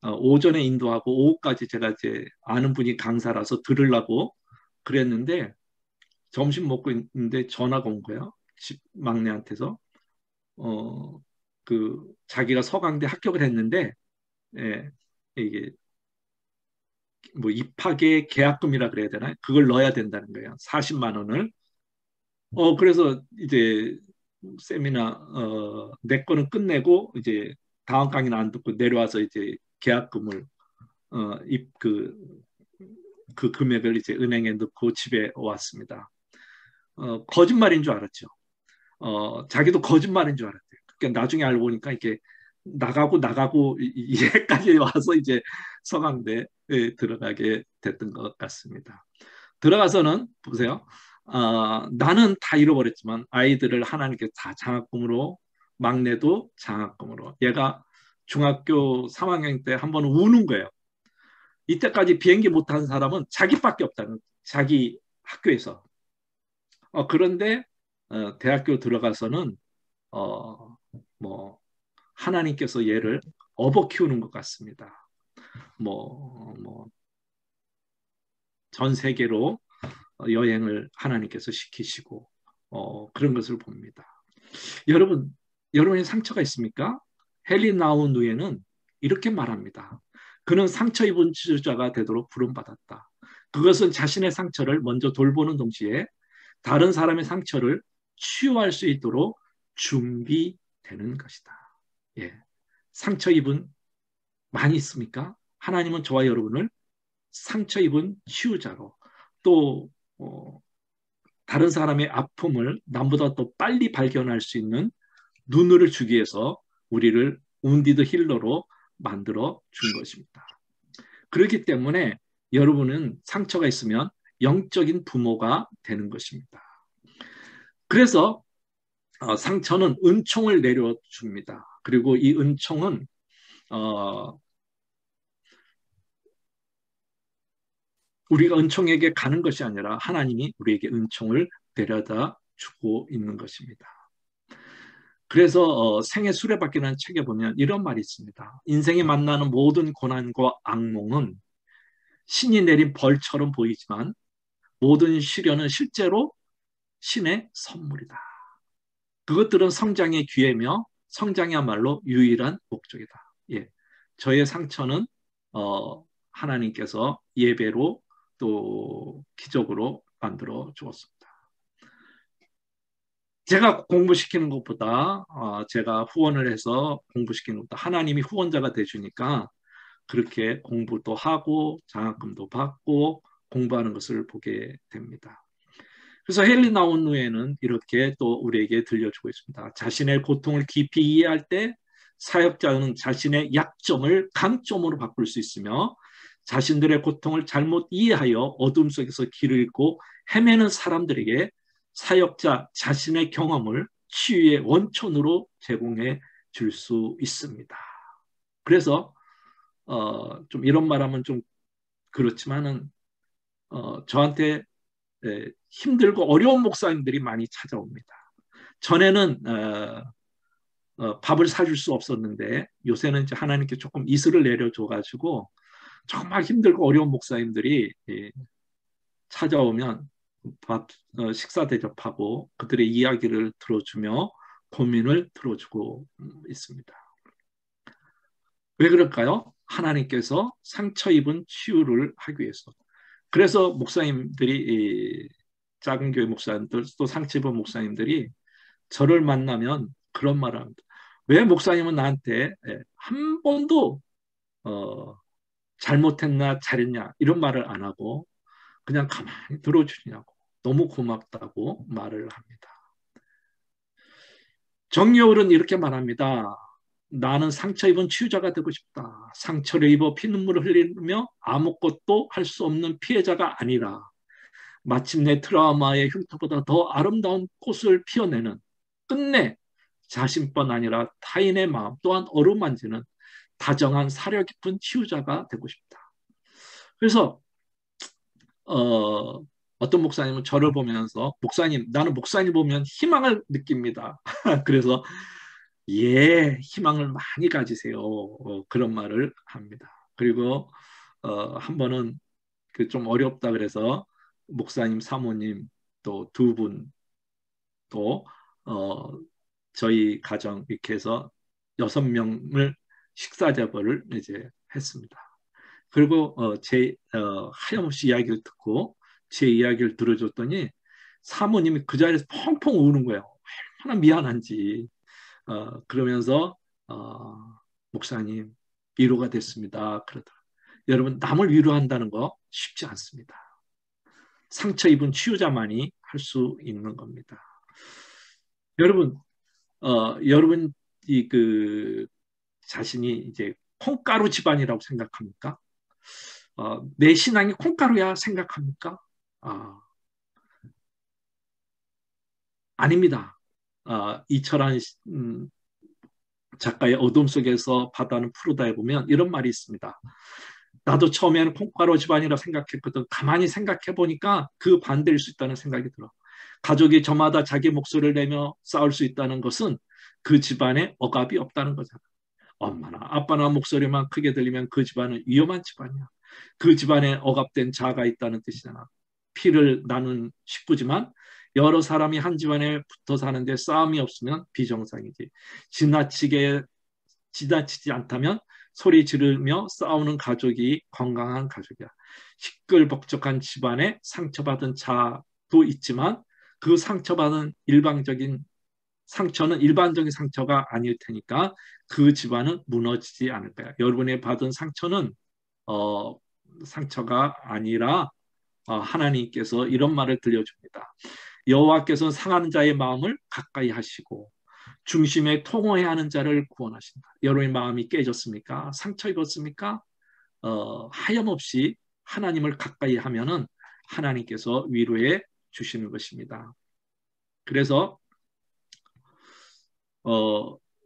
오전에 인도하고 오후까지 제가 이제 아는 분이 강사라서 들으려고 그랬는데 점심 먹고 있는데 전화가 온 거예요. 집 막내한테서 그 자기가 서강대 합격을 했는데 예, 이게 뭐 입학의 계약금이라 그래야 되나? 그걸 넣어야 된다는 거예요. 40만 원을. 그래서 이제 세미나 내 거는 끝내고 이제 다음 강의는 안 듣고 내려와서 이제 계약금을 그 금액을 이제 은행에 넣고 집에 왔습니다. 거짓말인 줄 알았죠. 자기도 거짓말인 줄 알았대요. 그러니까 나중에 알고 보니까 이게 나가고 이해까지 와서 이제 서강대에 들어가게 됐던 것 같습니다. 들어가서는 보세요. 나는 다 잃어버렸지만 아이들을 하나님께 다 장학금으로 막내도 장학금으로 얘가 중학교 3학년 때 한 번 우는 거예요. 이때까지 비행기 못 탄 사람은 자기밖에 없다는 자기 학교에서. 그런데 대학교 들어가서는 어, 뭐 하나님께서 얘를 업어 키우는 것 같습니다. 뭐 전 세계로 여행을 하나님께서 시키시고 그런 것을 봅니다. 여러분의 상처가 있습니까? 헨리 나우누에는 이렇게 말합니다. 그는 상처 입은 치유자가 되도록 부름받았다. 그것은 자신의 상처를 먼저 돌보는 동시에 다른 사람의 상처를 치유할 수 있도록 준비되는 것이다. 예. 상처 입은 많이 있습니까? 하나님은 저와 여러분을 상처 입은 치유자로 또 다른 사람의 아픔을 남보다 더 빨리 발견할 수 있는 눈을 주기 위해서 우리를 운디드 힐러로 만들어 준 것입니다. 그렇기 때문에 여러분은 상처가 있으면 영적인 부모가 되는 것입니다. 그래서 상처는 은총을 내려줍니다. 그리고 이 은총은 우리가 은총에게 가는 것이 아니라 하나님이 우리에게 은총을 데려다 주고 있는 것입니다. 그래서 생애 수레바퀴라는 책에 보면 이런 말이 있습니다. 인생에 만나는 모든 고난과 악몽은 신이 내린 벌처럼 보이지만 모든 시련은 실제로 신의 선물이다. 그것들은 성장의 기회며 성장이야말로 유일한 목적이다. 예, 저의 상처는 하나님께서 예배로 또 기적으로 만들어 주었습니다. 제가 공부시키는 것보다 제가 후원을 해서 공부시키는 것보다 하나님이 후원자가 되주니까 그렇게 공부도 하고 장학금도 받고 공부하는 것을 보게 됩니다. 그래서 헨리 나운누에는 이렇게 또 우리에게 들려주고 있습니다. 자신의 고통을 깊이 이해할 때 사역자는 자신의 약점을 강점으로 바꿀 수 있으며 자신들의 고통을 잘못 이해하여 어둠 속에서 길을 잃고 헤매는 사람들에게 사역자 자신의 경험을 치유의 원천으로 제공해 줄 수 있습니다. 그래서 좀 이런 말하면 좀 그렇지만은 저한테 힘들고 어려운 목사님들이 많이 찾아옵니다. 전에는 밥을 사줄 수 없었는데 요새는 이제 하나님께 조금 이슬을 내려줘가지고 정말 힘들고 어려운 목사님들이 찾아오면 식사 대접하고 그들의 이야기를 들어주며 고민을 들어주고 있습니다. 왜 그럴까요? 하나님께서 상처 입은 치유를 하기 위해서. 그래서 목사님들이 작은 교회 목사님들 또 상처 입은 목사님들이 저를 만나면 그런 말을 합니다. 왜 목사님은 나한테 한 번도 잘못했나 잘했냐 이런 말을 안 하고 그냥 가만히 들어주냐고 너무 고맙다고 말을 합니다. 정여울은 이렇게 말합니다. 나는 상처 입은 치유자가 되고 싶다. 상처를 입어 피눈물을 흘리며 아무것도 할 수 없는 피해자가 아니라 마침내 트라우마의 흉터보다 더 아름다운 꽃을 피워내는 끝내 자신뿐 아니라 타인의 마음 또한 어루만지는 다정한 사려 깊은 치유자가 되고 싶다. 그래서 어떤 목사님은 저를 보면서 목사님, 나는 목사님 보면 희망을 느낍니다. 그래서 예, 희망을 많이 가지세요. 그런 말을 합니다. 그리고 한 번은 그 좀 어렵다 그래서 목사님, 사모님 또 두 분 또 저희 가정 이렇게 해서 6명을 식사 제보를 이제 했습니다. 그리고 제 하염없이 이야기를 듣고 제 이야기를 들어줬더니 사모님이 그 자리에서 펑펑 우는 거예요. 얼마나 미안한지. 그러면서 목사님 위로가 됐습니다. 그러더라고요. 여러분 남을 위로한다는 거 쉽지 않습니다. 상처 입은 치유자만이 할 수 있는 겁니다. 여러분 여러분 그 자신이 이제 콩가루 집안이라고 생각합니까? 내 신앙이 콩가루야 생각합니까? 아닙니다. 이철한 작가의 어둠 속에서 바다는 푸르다에 보면 이런 말이 있습니다. 나도 처음에는 콩가루 집안이라 생각했거든. 가만히 생각해 보니까 그 반대일 수 있다는 생각이 들어. 가족이 저마다 자기 목소리를 내며 싸울 수 있다는 것은 그 집안에 억압이 없다는 거잖아. 엄마나 아빠나 목소리만 크게 들리면 그 집안은 위험한 집안이야. 그 집안에 억압된 자아가 있다는 뜻이잖아. 피를 나눈 식구지만 여러 사람이 한 집안에 붙어 사는데 싸움이 없으면 비정상이지. 지나치지 않다면 소리 지르며 싸우는 가족이 건강한 가족이야. 시끌벅적한 집안에 상처받은 자도 있지만 그 상처받은 상처는 일반적인 상처가 아닐 테니까 그 집안은 무너지지 않을 거야. 여러분의 받은 상처는 상처가 아니라 하나님께서 이런 말을 들려줍니다. 여호와께서는 상하는 자의 마음을 가까이 하시고 중심에 통호해야 하는 자를 구원하신다. 여러분의 마음이 깨졌습니까? 상처 입었습니까? 하염없이 하나님을 가까이 하면은 하나님께서 위로해 주시는 것입니다. 그래서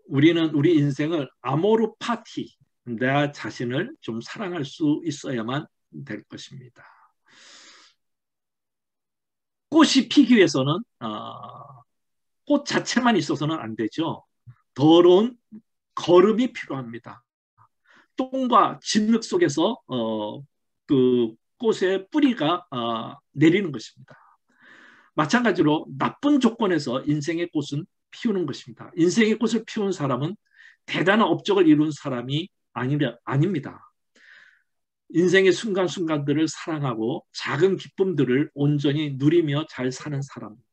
우리는 우리 인생을 아모르 파티, 내 자신을 좀 사랑할 수 있어야만 될 것입니다. 꽃이 피기 위해서는 꽃 자체만 있어서는 안 되죠. 더러운 거름이 필요합니다. 똥과 진흙 속에서 그 꽃의 뿌리가 내리는 것입니다. 마찬가지로 나쁜 조건에서 인생의 꽃은 피우는 것입니다. 인생의 꽃을 피운 사람은 대단한 업적을 이룬 사람이 아닙니다. 인생의 순간순간들을 사랑하고 작은 기쁨들을 온전히 누리며 잘 사는 사람입니다.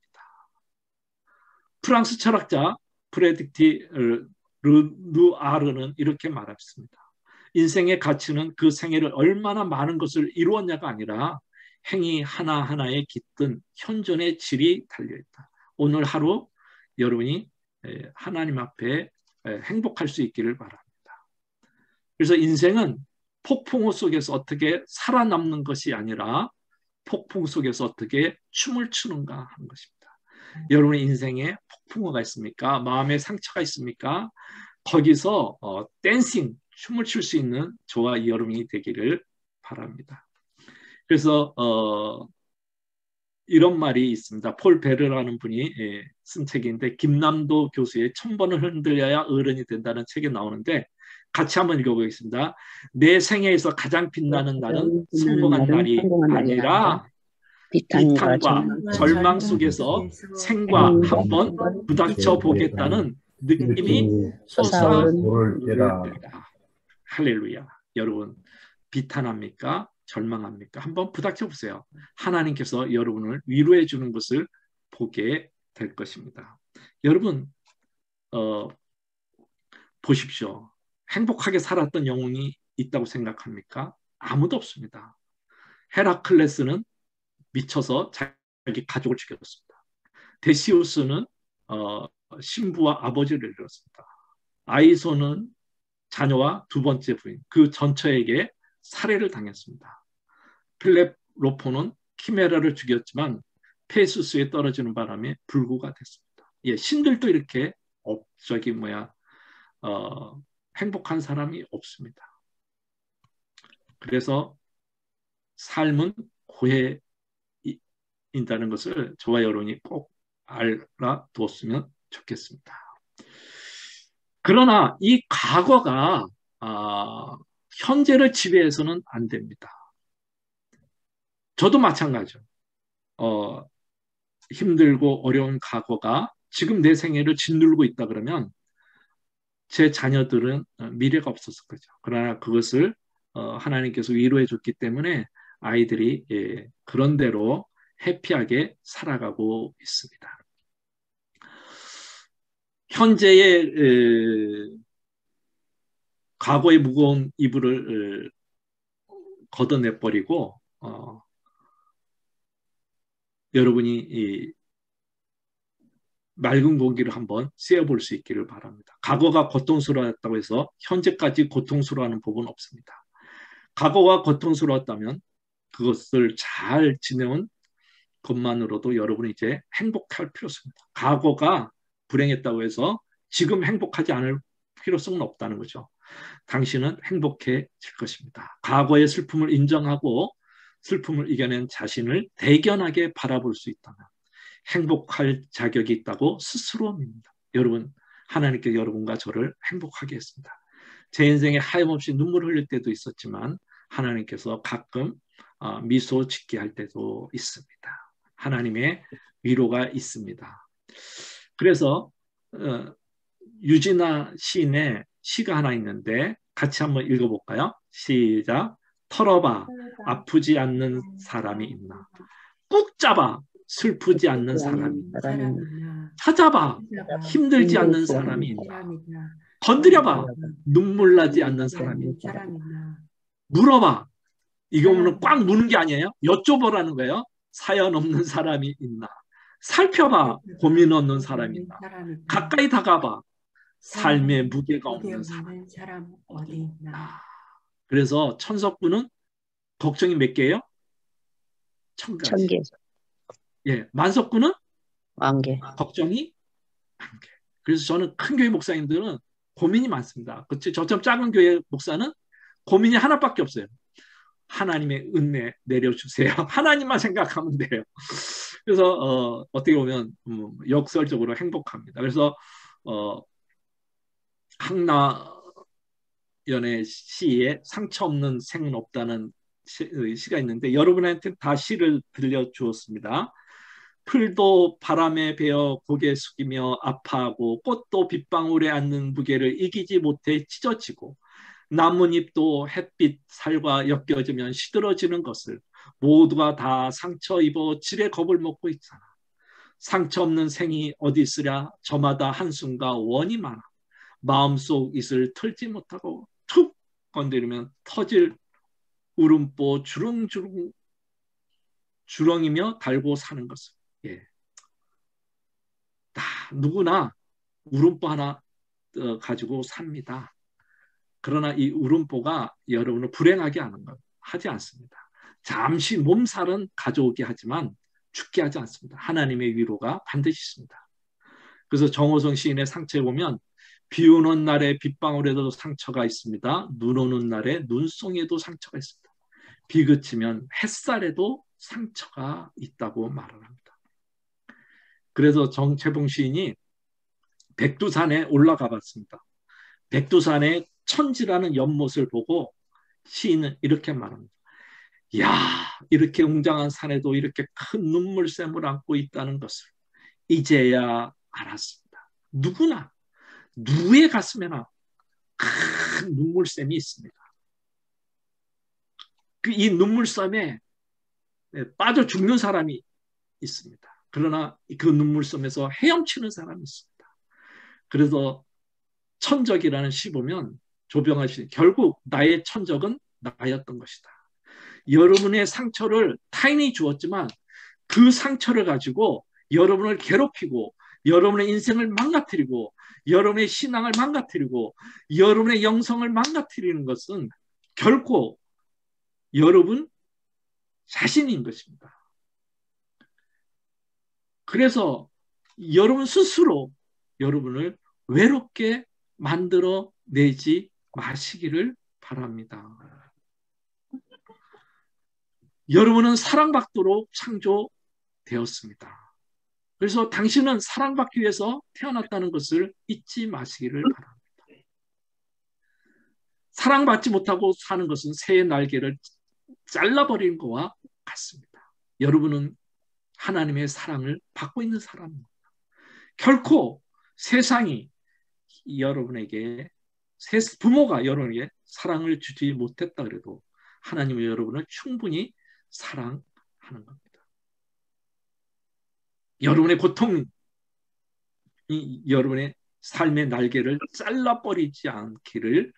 프랑스 철학자 프레딕티 르누아르는 이렇게 말했습니다. 인생의 가치는 그 생애를 얼마나 많은 것을 이루었냐가 아니라 행위 하나하나에 깃든 현존의 질이 달려있다. 오늘 하루 여러분이 하나님 앞에 행복할 수 있기를 바랍니다. 그래서 인생은 폭풍우 속에서 어떻게 살아남는 것이 아니라 폭풍 속에서 어떻게 춤을 추는가 하는 것입니다. 여러분의 인생에 폭풍우가 있습니까? 마음에 상처가 있습니까? 거기서 댄싱, 춤을 출 수 있는 저와 여러분이 되기를 바랍니다. 그래서 이런 말이 있습니다. 폴 베르라는 분이 쓴 책인데 김남도 교수의 1000번을 흔들려야 어른이 된다는 책에 나오는데 같이 한번 읽어보겠습니다. 내 생애에서 가장 빛나는 날은 성공한 날이 아니라 비탄과 절망 속에서 생과 한번 부닥쳐 보겠다는 느낌이 솟아오를 때다. 할렐루야. 여러분 비탄합니까? 절망합니까? 한번 부닥쳐 보세요. 하나님께서 여러분을 위로해 주는 것을 보게 될 것입니다. 여러분 보십시오. 행복하게 살았던 영웅이 있다고 생각합니까? 아무도 없습니다. 헤라클레스는 미쳐서 자기 가족을 죽였습니다. 데시우스는 신부와 아버지를 잃었습니다. 아이소는 자녀와 두 번째 부인, 그 전처에게 살해를 당했습니다. 필레로포는 키메라를 죽였지만 페수스에 떨어지는 바람에 불구가 됐습니다. 예, 신들도 이렇게 행복한 사람이 없습니다. 그래서 삶은 고해인다는 것을 저와 여러분이 꼭 알아두었으면 좋겠습니다. 그러나 이 과거가 현재를 지배해서는 안 됩니다. 저도 마찬가지죠. 힘들고 어려운 과거가 지금 내 생애를 짓누르고 있다 그러면 제 자녀들은 미래가 없었을 거죠. 그러나 그것을 하나님께서 위로해 줬기 때문에 아이들이 그런 대로 해피하게 살아가고 있습니다. 현재의 과거의 무거운 이불을 걷어내버리고 여러분이 맑은 공기를 한번 쐬어볼 수 있기를 바랍니다. 과거가 고통스러웠다고 해서 현재까지 고통스러워하는 법은 없습니다. 과거가 고통스러웠다면 그것을 잘 지내온 것만으로도 여러분이 이제 행복할 필요성입니다. 과거가 불행했다고 해서 지금 행복하지 않을 필요성은 없다는 거죠. 당신은 행복해질 것입니다. 과거의 슬픔을 인정하고 슬픔을 이겨낸 자신을 대견하게 바라볼 수 있다면 행복할 자격이 있다고 스스로 믿습니다. 여러분, 하나님께 여러분과 저를 행복하게 했습니다. 제 인생에 하염없이 눈물을 흘릴 때도 있었지만 하나님께서 가끔 미소 짓게 할 때도 있습니다. 하나님의 위로가 있습니다. 그래서 유진아 시인의 시가 하나 있는데 같이 한번 읽어볼까요? 시작. 털어봐 아프지 않는 사람이 있나. 꾹 잡아 슬프지 않는 사람이 있나. 찾아봐 힘들지 않는 사람이 있나. 건드려봐 눈물 나지 않는 사람이 있나. 물어봐. 이거는 꽉 무는 게 아니에요. 여쭤보라는 거예요. 사연 없는 사람이 있나. 살펴봐 고민 없는 사람이 있나. 가까이 다가봐 삶의 무게가 없는 사람 어디 있나. 그래서 천석구는 걱정이 몇 개예요? 1000가지. 1000개. 예, 만석구는 10,000개. 걱정이 1개. 그래서 저는 큰 교회 목사님들은 고민이 많습니다. 그렇지? 저처럼 작은 교회 목사는 고민이 하나밖에 없어요. 하나님의 은혜 내려주세요. 하나님만 생각하면 돼요. 그래서 어떻게 보면 역설적으로 행복합니다. 그래서 항나연의 시에 상처 없는 생은 없다는 시가 있는데 여러분한테 다 시를 들려주었습니다. 풀도 바람에 베어 고개 숙이며 아파하고 꽃도 빗방울에 앉는 무게를 이기지 못해 찢어지고 나뭇잎도 햇빛 살과 엮여지면 시들어지는 것을 모두가 다 상처 입어 질의 겁을 먹고 있잖아. 상처 없는 생이 어디 있으랴. 저마다 한숨과 원이 많아. 마음속 이슬 털지 못하고 툭 건드리면 터질 울음보 주렁주렁 주렁이며 달고 사는 것을. 예. 다 누구나 울음보 하나 가지고 삽니다. 그러나 이 울음보가 여러분을 불행하게 하지 않습니다. 잠시 몸살은 가져오게 하지만 죽게 하지 않습니다. 하나님의 위로가 반드시 있습니다. 그래서 정호성 시인의 상처에 보면 비 오는 날에 빗방울에도 상처가 있습니다. 눈 오는 날에 눈송이에도 상처가 있습니다. 비 그치면 햇살에도 상처가 있다고 말을 합니다. 그래서 정채봉 시인이 백두산에 올라가 봤습니다. 백두산의 천지라는 연못을 보고 시인은 이렇게 말합니다. 야, 이렇게 웅장한 산에도 이렇게 큰 눈물샘을 안고 있다는 것을 이제야 알았습니다. 누구나 누구의 가슴에나 큰 눈물샘이 있습니다. 이 눈물샘에 빠져 죽는 사람이 있습니다. 그러나 그 눈물섬에서 헤엄치는 사람이 있습니다. 그래서 천적이라는 시 보면 조병아 씨, 결국 나의 천적은 나였던 것이다. 여러분의 상처를 타인이 주었지만 그 상처를 가지고 여러분을 괴롭히고 여러분의 인생을 망가뜨리고 여러분의 신앙을 망가뜨리고 여러분의 영성을 망가뜨리는 것은 결코 여러분 자신인 것입니다. 그래서 여러분 스스로 여러분을 외롭게 만들어 내지 마시기를 바랍니다. 여러분은 사랑받도록 창조되었습니다. 그래서 당신은 사랑받기 위해서 태어났다는 것을 잊지 마시기를 바랍니다. 사랑받지 못하고 사는 것은 새의 날개를 잘라버리는 것과 같습니다. 여러분은 하나님의 사랑을 받고 있는 사람입니다. 결코 세상이 여러분에게, 부모가 여러분에게 사랑을 주지 못했다 그래도 하나님은 여러분을 충분히 사랑하는 겁니다. 여러분의 고통이 여러분의 삶의 날개를 잘라버리지 않기를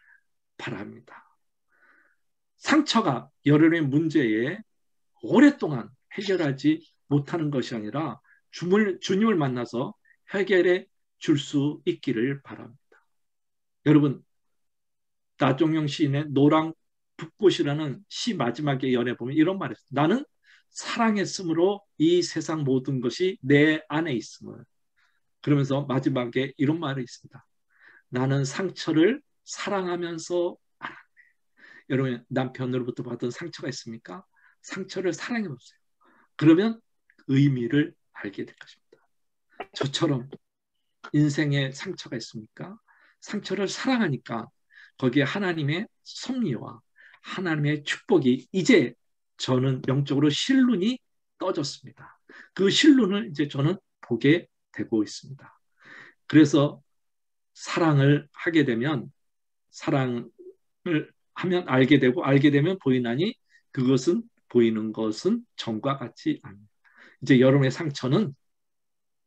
바랍니다. 상처가 여러분의 문제에 오랫동안 해결하지 못하는 것이 아니라 주님을 만나서 해결해 줄 수 있기를 바랍니다. 여러분, 나종용 시인의 노랑 붓꽃이라는 시 마지막에 연애 보면 이런 말을 했어요. 나는 사랑했으므로 이 세상 모든 것이 내 안에 있음을. 그러면서 마지막에 이런 말이 있습니다. 나는 상처를 사랑하면서 알았네. 여러분, 남편으로부터 받은 상처가 있습니까? 상처를 사랑해보세요. 그러면 의미를 알게 될 것입니다. 저처럼 인생에 상처가 있습니까? 상처를 사랑하니까 거기에 하나님의 섭리와 하나님의 축복이 이제 저는 영적으로 실눈이 떠졌습니다. 그 실눈을 이제 저는 보게 되고 있습니다. 그래서 사랑을 하게 되면 사랑을 하면 알게 되고 알게 되면 보이나니 그것은 보이는 것은 전과 같지 않습니다. 이제 여러분의 상처는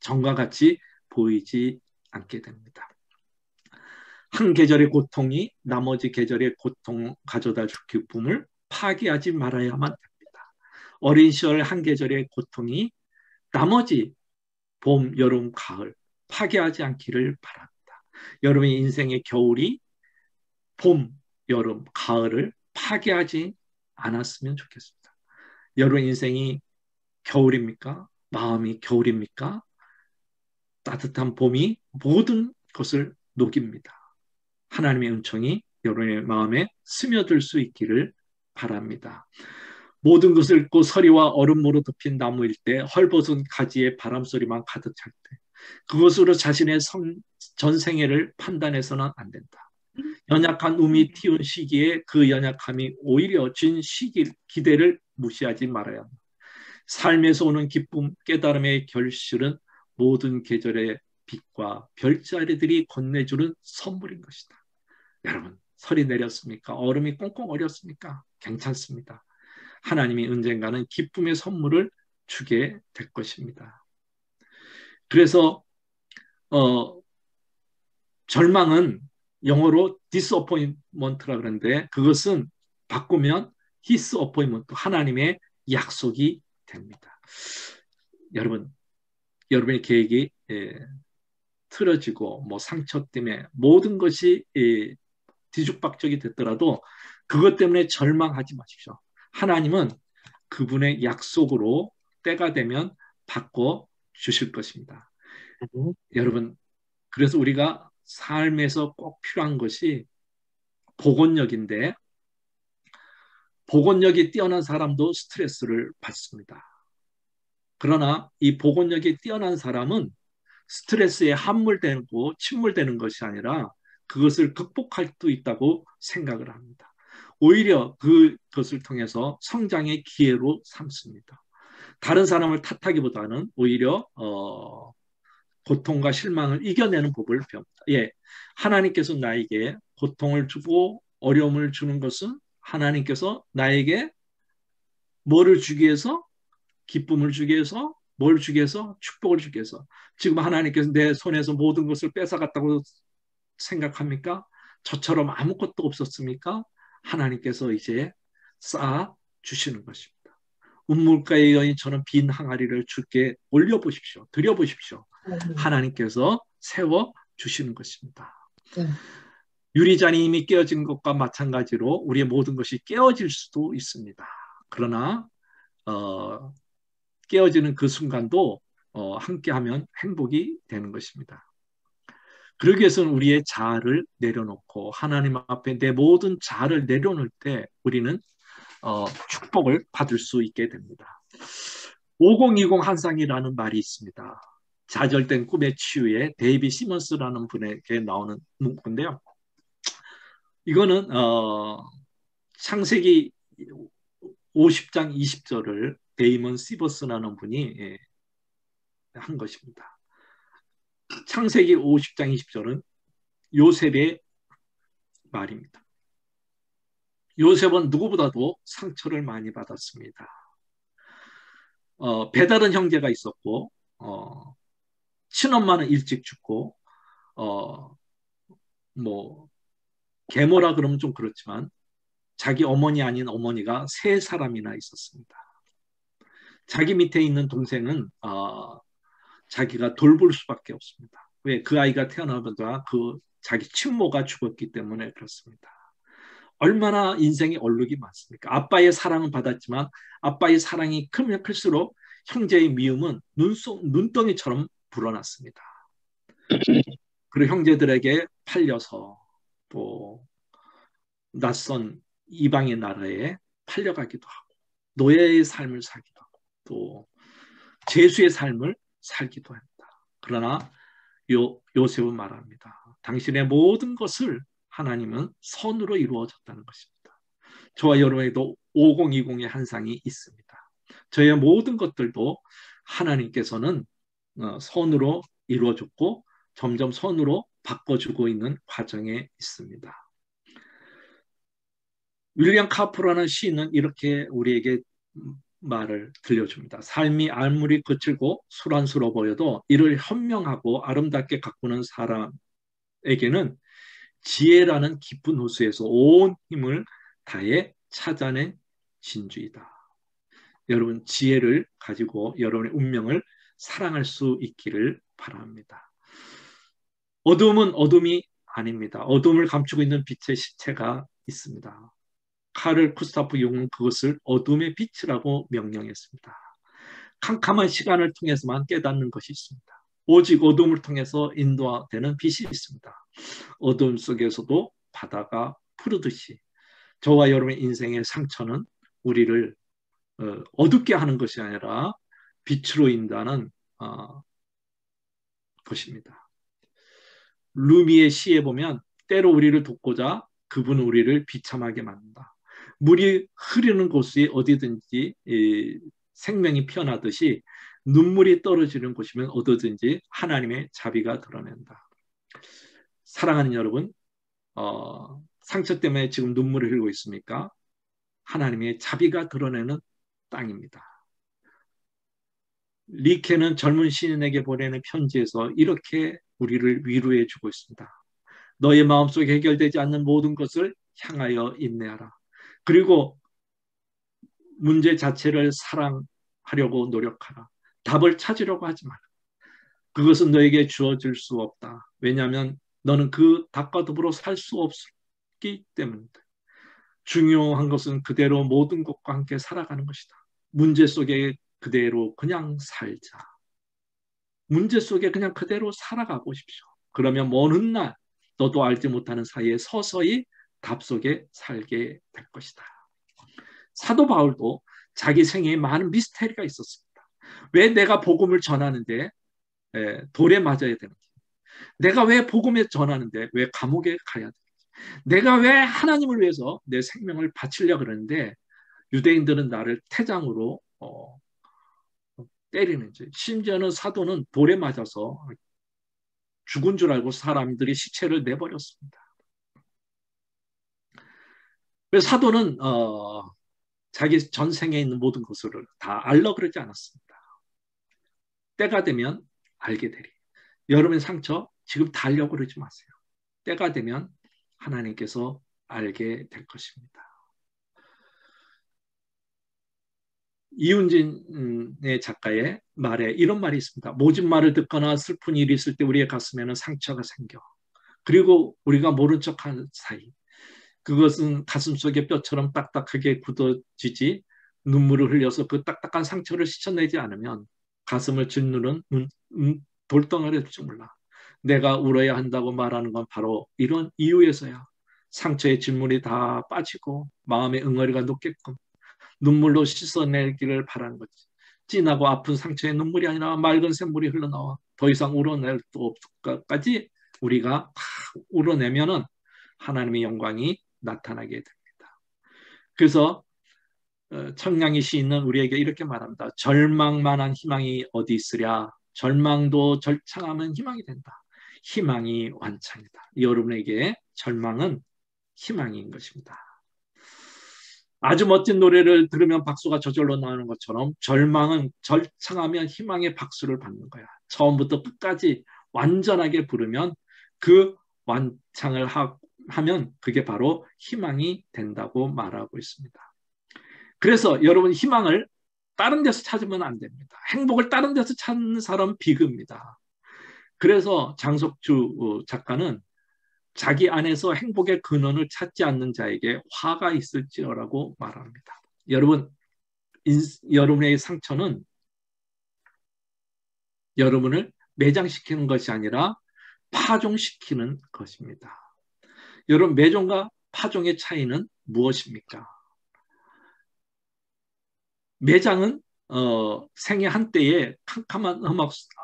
전과 같이 보이지 않게 됩니다. 한 계절의 고통이 나머지 계절의 고통 가져다 줄 기쁨을 파괴하지 말아야만 됩니다. 어린 시절 한 계절의 고통이 나머지 봄, 여름, 가을 파괴하지 않기를 바랍니다. 여러분의 인생의 겨울이 봄, 여름, 가을을 파괴하지 않았으면 좋겠습니다. 여러분 인생이 겨울입니까? 마음이 겨울입니까? 따뜻한 봄이 모든 것을 녹입니다. 하나님의 은총이 여러분의 마음에 스며들 수 있기를 바랍니다. 모든 것을 읽고 서리와 얼음으로 덮인 나무일 때 헐벗은 가지에 바람소리만 가득 찰 때 그것으로 자신의 전생애를 판단해서는 안 된다. 연약한 움이 튀운 시기에 그 연약함이 오히려 진 기대를 무시하지 말아야 합니다. 삶에서 오는 기쁨, 깨달음의 결실은 모든 계절의 빛과 별자리들이 건네주는 선물인 것이다. 여러분, 설이 내렸습니까? 얼음이 꽁꽁 얼었습니까? 괜찮습니다. 하나님이 언젠가는 기쁨의 선물을 주게 될 것입니다. 그래서 절망은 영어로 disappointment라 그러는데 그것은 바꾸면 his appointment, 하나님의 약속이 됩니다. 여러분, 여러분의 계획이 틀어지고 뭐 상처 때문에 모든 것이 뒤죽박죽이 됐더라도 그것 때문에 절망하지 마십시오. 하나님은 그분의 약속으로 때가 되면 바꿔 주실 것입니다. 여러분, 그래서 우리가 삶에서 꼭 필요한 것이 복원력인데 복원력이 뛰어난 사람도 스트레스를 받습니다. 그러나 이 복원력이 뛰어난 사람은 스트레스에 함몰되고 침몰되는 것이 아니라 그것을 극복할 수 있다고 생각을 합니다. 오히려 그것을 통해서 성장의 기회로 삼습니다. 다른 사람을 탓하기보다는 오히려 고통과 실망을 이겨내는 법을 배웁니다. 예, 하나님께서 나에게 고통을 주고 어려움을 주는 것은 하나님께서 나에게 뭐를 주기 위해서? 기쁨을 주기 위해서? 뭘 주기 위해서? 축복을 주기 위해서. 지금 하나님께서 내 손에서 모든 것을 뺏어갔다고 생각합니까? 저처럼 아무것도 없었습니까? 하나님께서 이제 쌓아 주시는 것입니다. 운물가의 여인처럼 빈 항아리를 주께 올려보십시오. 드려보십시오. 하나님께서 세워 주시는 것입니다. 네. 유리잔이 이미 깨어진 것과 마찬가지로 우리의 모든 것이 깨어질 수도 있습니다. 그러나 깨어지는 그 순간도 함께하면 행복이 되는 것입니다. 그러기 위해서는 우리의 자아를 내려놓고 하나님 앞에 내 모든 자아를 내려놓을 때 우리는 축복을 받을 수 있게 됩니다. 5020 한상이라는 말이 있습니다. 좌절된 꿈의 치유에 데이비 시먼스라는 분에게 나오는 문구인데요. 이거는 창세기 50장 20절을 데이먼 시버스라는 분이 한 것입니다. 창세기 50장 20절은 요셉의 말입니다. 요셉은 누구보다도 상처를 많이 받았습니다. 배다른 형제가 있었고 친엄마는 일찍 죽고 뭐 계모라 그러면 좀 그렇지만 자기 어머니 아닌 어머니가 세 사람이나 있었습니다. 자기 밑에 있는 동생은 자기가 돌볼 수밖에 없습니다. 왜? 그 아이가 태어나보다 그 자기 친모가 죽었기 때문에 그렇습니다. 얼마나 인생의 얼룩이 많습니까? 아빠의 사랑은 받았지만 아빠의 사랑이 크면 클수록 형제의 미움은 눈덩이처럼 불어났습니다. 그리고 형제들에게 팔려서 또 낯선 이방의 나라에 팔려가기도 하고 노예의 삶을 살기도 하고 또 죄수의 삶을 살기도 합니다. 그러나 요셉은 말합니다. 당신의 모든 것을 하나님은 선으로 이루어졌다는 것입니다. 저와 여러분에게도 5020의 한상이 있습니다. 저의 모든 것들도 하나님께서는 선으로 이루어졌고 점점 선으로 바꿔주고 있는 과정에 있습니다. 윌리엄 카프라는 시인은 이렇게 우리에게 말을 들려줍니다. 삶이 아무리 거칠고 소란스러워 보여도 이를 현명하고 아름답게 가꾸는 사람에게는 지혜라는 깊은 호수에서 온 힘을 다해 찾아낸 진주이다. 여러분 지혜를 가지고 여러분의 운명을 사랑할 수 있기를 바랍니다. 어둠은 어둠이 아닙니다. 어둠을 감추고 있는 빛의 실체가 있습니다. 카를 쿠스타프 융은 그것을 어둠의 빛이라고 명령했습니다. 캄캄한 시간을 통해서만 깨닫는 것이 있습니다. 오직 어둠을 통해서 인도되는 빛이 있습니다. 어둠 속에서도 바다가 푸르듯이 저와 여러분의 인생의 상처는 우리를 어둡게 하는 것이 아니라 빛으로 인도하는 것입니다. 루미의 시에 보면 때로 우리를 돕고자 그분은 우리를 비참하게 만든다. 물이 흐르는 곳이 어디든지 생명이 피어나듯이 눈물이 떨어지는 곳이면 어디든지 하나님의 자비가 드러낸다. 사랑하는 여러분, 상처 때문에 지금 눈물을 흘리고 있습니까? 하나님의 자비가 드러내는 땅입니다. 리케는 젊은 시인에게 보내는 편지에서 이렇게 우리를 위로해 주고 있습니다. 너의 마음속에 해결되지 않는 모든 것을 향하여 인내하라. 그리고 문제 자체를 사랑하려고 노력하라. 답을 찾으려고 하지 마라. 그것은 너에게 주어질 수 없다. 왜냐하면 너는 그 닭과 더불어 살 수 없기 때문이다. 중요한 것은 그대로 모든 것과 함께 살아가는 것이다. 문제 속에 그대로 그냥 살자. 문제 속에 그냥 그대로 살아가고 싶죠. 그러면 먼 훗날 너도 알지 못하는 사이에 서서히 답 속에 살게 될 것이다. 사도 바울도 자기 생애에 많은 미스테리가 있었습니다. 왜 내가 복음을 전하는데 돌에 맞아야 되는지, 내가 왜 복음을 전하는데 왜 감옥에 가야 되는지, 내가 왜 하나님을 위해서 내 생명을 바치려고 그러는데 유대인들은 나를 태장으로 때리는지, 심지어는 사도는 돌에 맞아서 죽은 줄 알고 사람들이 시체를 내버렸습니다. 그래서 사도는 자기 전생에 있는 모든 것을 다 알려 그러지 않았습니다. 때가 되면 알게 되리. 여러분의 상처 지금 다 알려고 그러지 마세요. 때가 되면 하나님께서 알게 될 것입니다. 이훈진의 작가의 말에 이런 말이 있습니다. 모진 말을 듣거나 슬픈 일이 있을 때 우리의 가슴에는 상처가 생겨. 그리고 우리가 모른 척한 사이 그것은 가슴속에 뼈처럼 딱딱하게 굳어지지 눈물을 흘려서 그 딱딱한 상처를 씻어내지 않으면 가슴을 짓누른 돌덩어리 될 줄 몰라. 내가 울어야 한다고 말하는 건 바로 이런 이유에서야. 상처의 진물이 다 빠지고 마음의 응어리가 녹게끔 눈물로 씻어내기를 바라는 거지. 진하고 아픈 상처의 눈물이 아니라 맑은 샘물이 흘러나와 더 이상 울어낼 수 없을까지 우리가 다 울어내면은 하나님의 영광이 나타나게 됩니다. 그래서 청량이 시인은 우리에게 이렇게 말합니다. 절망만한 희망이 어디 있으랴. 절망도 절창하면 희망이 된다. 희망이 완창이다. 여러분에게 절망은 희망인 것입니다. 아주 멋진 노래를 들으면 박수가 저절로 나오는 것처럼 절망은 절창하면 희망의 박수를 받는 거야. 처음부터 끝까지 완전하게 부르면 그 완창을 하면 그게 바로 희망이 된다고 말하고 있습니다. 그래서 여러분 희망을 다른 데서 찾으면 안 됩니다. 행복을 다른 데서 찾는 사람은 비극입니다. 그래서 장석주 작가는 자기 안에서 행복의 근원을 찾지 않는 자에게 화가 있을지어라고 말합니다. 여러분, 여러분의 상처는 여러분을 매장시키는 것이 아니라 파종시키는 것입니다. 여러분, 매종과 파종의 차이는 무엇입니까? 매장은 생애 한때에 캄캄한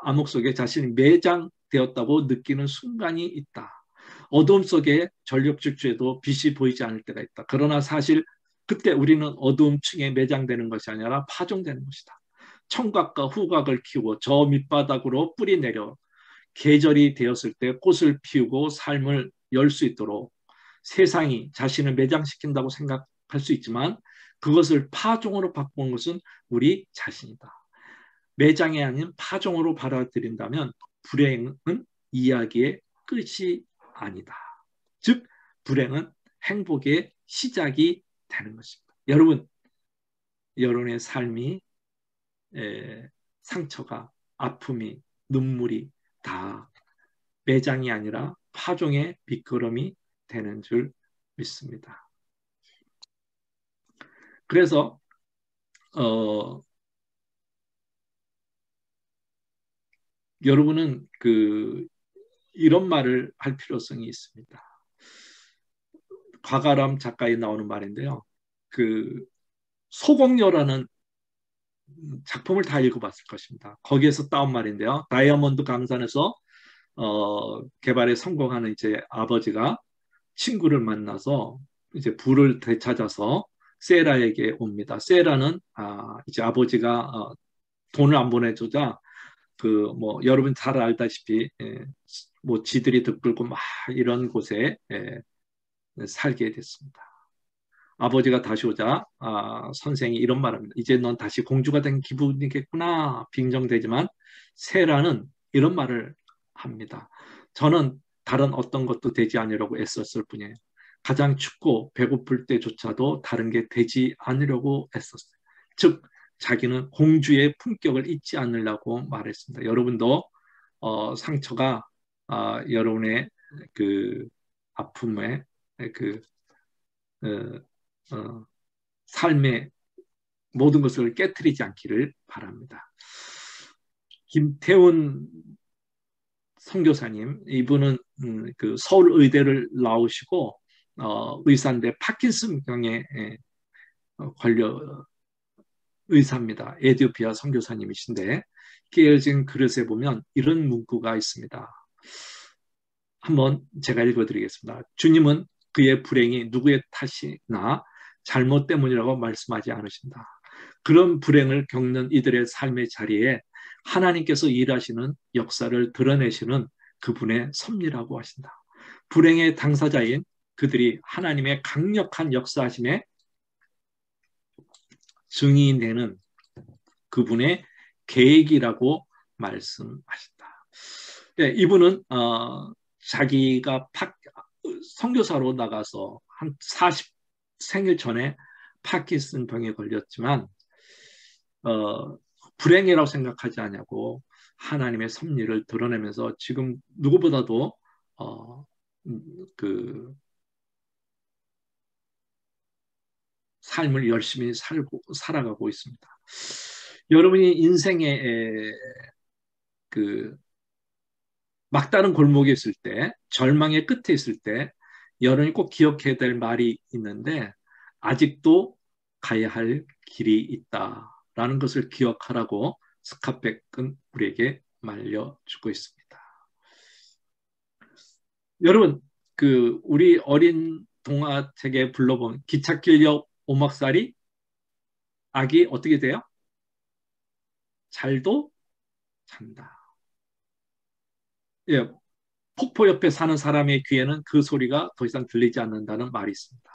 암흑 속에 자신이 매장되었다고 느끼는 순간이 있다. 어둠 속에 전력 질주에도 빛이 보이지 않을 때가 있다. 그러나 사실 그때 우리는 어두움 층에 매장되는 것이 아니라 파종되는 것이다. 청각과 후각을 키우고 저 밑바닥으로 뿌리 내려 계절이 되었을 때 꽃을 피우고 삶을 열 수 있도록 세상이 자신을 매장시킨다고 생각할 수 있지만 그것을 파종으로 바꾼 것은 우리 자신이다. 매장이 아닌 파종으로 받아들인다면 불행은 이야기의 끝이 아니다. 즉 불행은 행복의 시작이 되는 것입니다. 여러분, 여러분의 삶이 상처가, 아픔이, 눈물이 다 매장이 아니라 파종의 밑거름이 되는 줄 믿습니다. 그래서 여러분은 이런 말을 할 필요성이 있습니다. 과가람 작가에 나오는 말인데요. 소공녀라는 작품을 다 읽어봤을 것입니다. 거기에서 따온 말인데요. 다이아몬드 강산에서 개발에 성공하는 이제 아버지가 친구를 만나서 이제 불을 되찾아서 세라에게 옵니다. 세라는 이제 아버지가 돈을 안 보내주자 여러분 잘 알다시피 뭐 지들이 들끓고 막 이런 곳에 살게 됐습니다. 아버지가 다시 오자 선생이 이런 말합니다. 이제 넌 다시 공주가 된 기분이겠구나. 빙정되지만 세라는 이런 말을 합니다. 저는 다른 어떤 것도 되지 않으려고 애썼을 뿐이에요. 가장 춥고 배고플 때조차도 다른 게 되지 않으려고 애썼어요. 즉 자기는 공주의 품격을 잊지 않으려고 말했습니다. 여러분도 상처가 여러분의 그 아픔에 그 삶의 모든 것을 깨트리지 않기를 바랍니다. 김태훈 선교사님, 이분은 그 서울 의대를 나오시고 의사인데 파킨슨병에 걸려 의사입니다. 에티오피아 선교사님이신데 깨어진 그릇에 보면 이런 문구가 있습니다. 한번 제가 읽어드리겠습니다. 주님은 그의 불행이 누구의 탓이나 잘못 때문이라고 말씀하지 않으신다. 그런 불행을 겪는 이들의 삶의 자리에 하나님께서 일하시는 역사를 드러내시는 그분의 섭리라고 하신다. 불행의 당사자인 그들이 하나님의 강력한 역사하심에 증인되는 그분의 계획이라고 말씀하신다. 네, 이분은 자기가 선교사로 나가서 한 40 생일 전에 파킨슨 병에 걸렸지만 불행이라고 생각하지 않냐고 하나님의 섭리를 드러내면서 지금 누구보다도 그 삶을 열심히 살아가고 있습니다. 여러분이 인생의 그 막다른 골목에 있을 때, 절망의 끝에 있을 때 여러분이 꼭 기억해야 될 말이 있는데 아직도 가야 할 길이 있다라는 것을 기억하라고 스캇백은 우리에게 말려주고 있습니다. 여러분, 그 우리 어린 동화책에 불러본 기찻길 옆 오막살이 아기 어떻게 돼요? 잘도 잔다. 예, 폭포 옆에 사는 사람의 귀에는 그 소리가 더 이상 들리지 않는다는 말이 있습니다.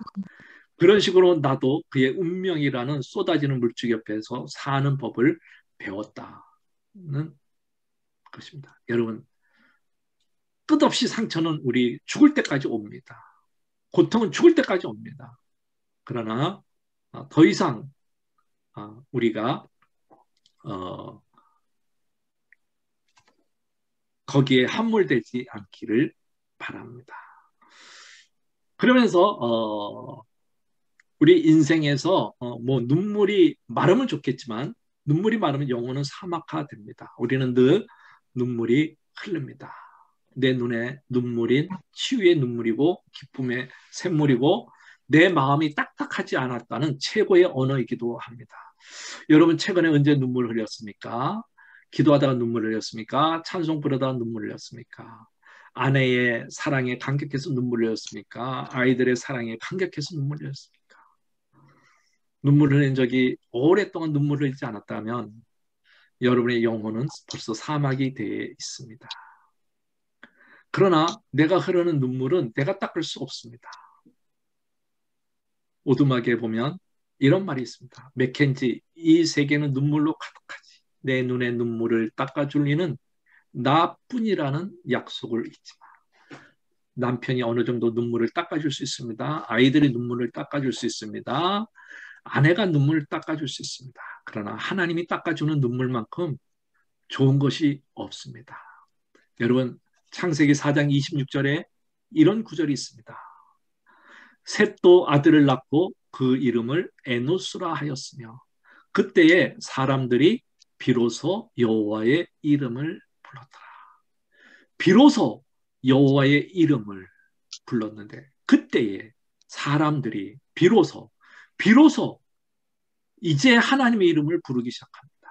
그런 식으로 나도 그의 운명이라는 쏟아지는 물줄 옆에서 사는 법을 배웠다는 것입니다. 여러분, 끝없이 상처는 우리 죽을 때까지 옵니다. 고통은 죽을 때까지 옵니다. 그러나 더 이상 우리가 거기에 함몰되지 않기를 바랍니다. 그러면서 우리 인생에서 뭐 눈물이 마르면 좋겠지만 눈물이 마르면 영혼은 사막화됩니다. 우리는 늘 눈물이 흐릅니다. 내 눈에 눈물인 치유의 눈물이고 기쁨의 샘물이고 내 마음이 딱딱하지 않았다는 최고의 언어이기도 합니다. 여러분 최근에 언제 눈물 흘렸습니까? 기도하다가 눈물 흘렸습니까? 찬송 부르다가 눈물 흘렸습니까? 아내의 사랑에 감격해서 눈물 흘렸습니까? 아이들의 사랑에 감격해서 눈물 흘렸습니까? 눈물 흘린 적이 오랫동안 눈물 흘리지 않았다면 여러분의 영혼은 벌써 사막이 되어 있습니다. 그러나 내가 흐르는 눈물은 내가 닦을 수 없습니다. 오두막에 보면 이런 말이 있습니다. 맥켄지, 이 세계는 눈물로 가득하지. 내 눈의 눈물을 닦아줄 이는 나뿐이라는 약속을 잊지 마. 남편이 어느 정도 눈물을 닦아줄 수 있습니다. 아이들이 눈물을 닦아줄 수 있습니다. 아내가 눈물을 닦아줄 수 있습니다. 그러나 하나님이 닦아주는 눈물만큼 좋은 것이 없습니다. 여러분, 창세기 4장 26절에 이런 구절이 있습니다. 셋도 아들을 낳고 그 이름을 에노스라 하였으며 그때에 사람들이 비로소 여호와의 이름을 불렀더라. 비로소 여호와의 이름을 불렀는데 그때에 사람들이 비로소 이제 하나님의 이름을 부르기 시작합니다.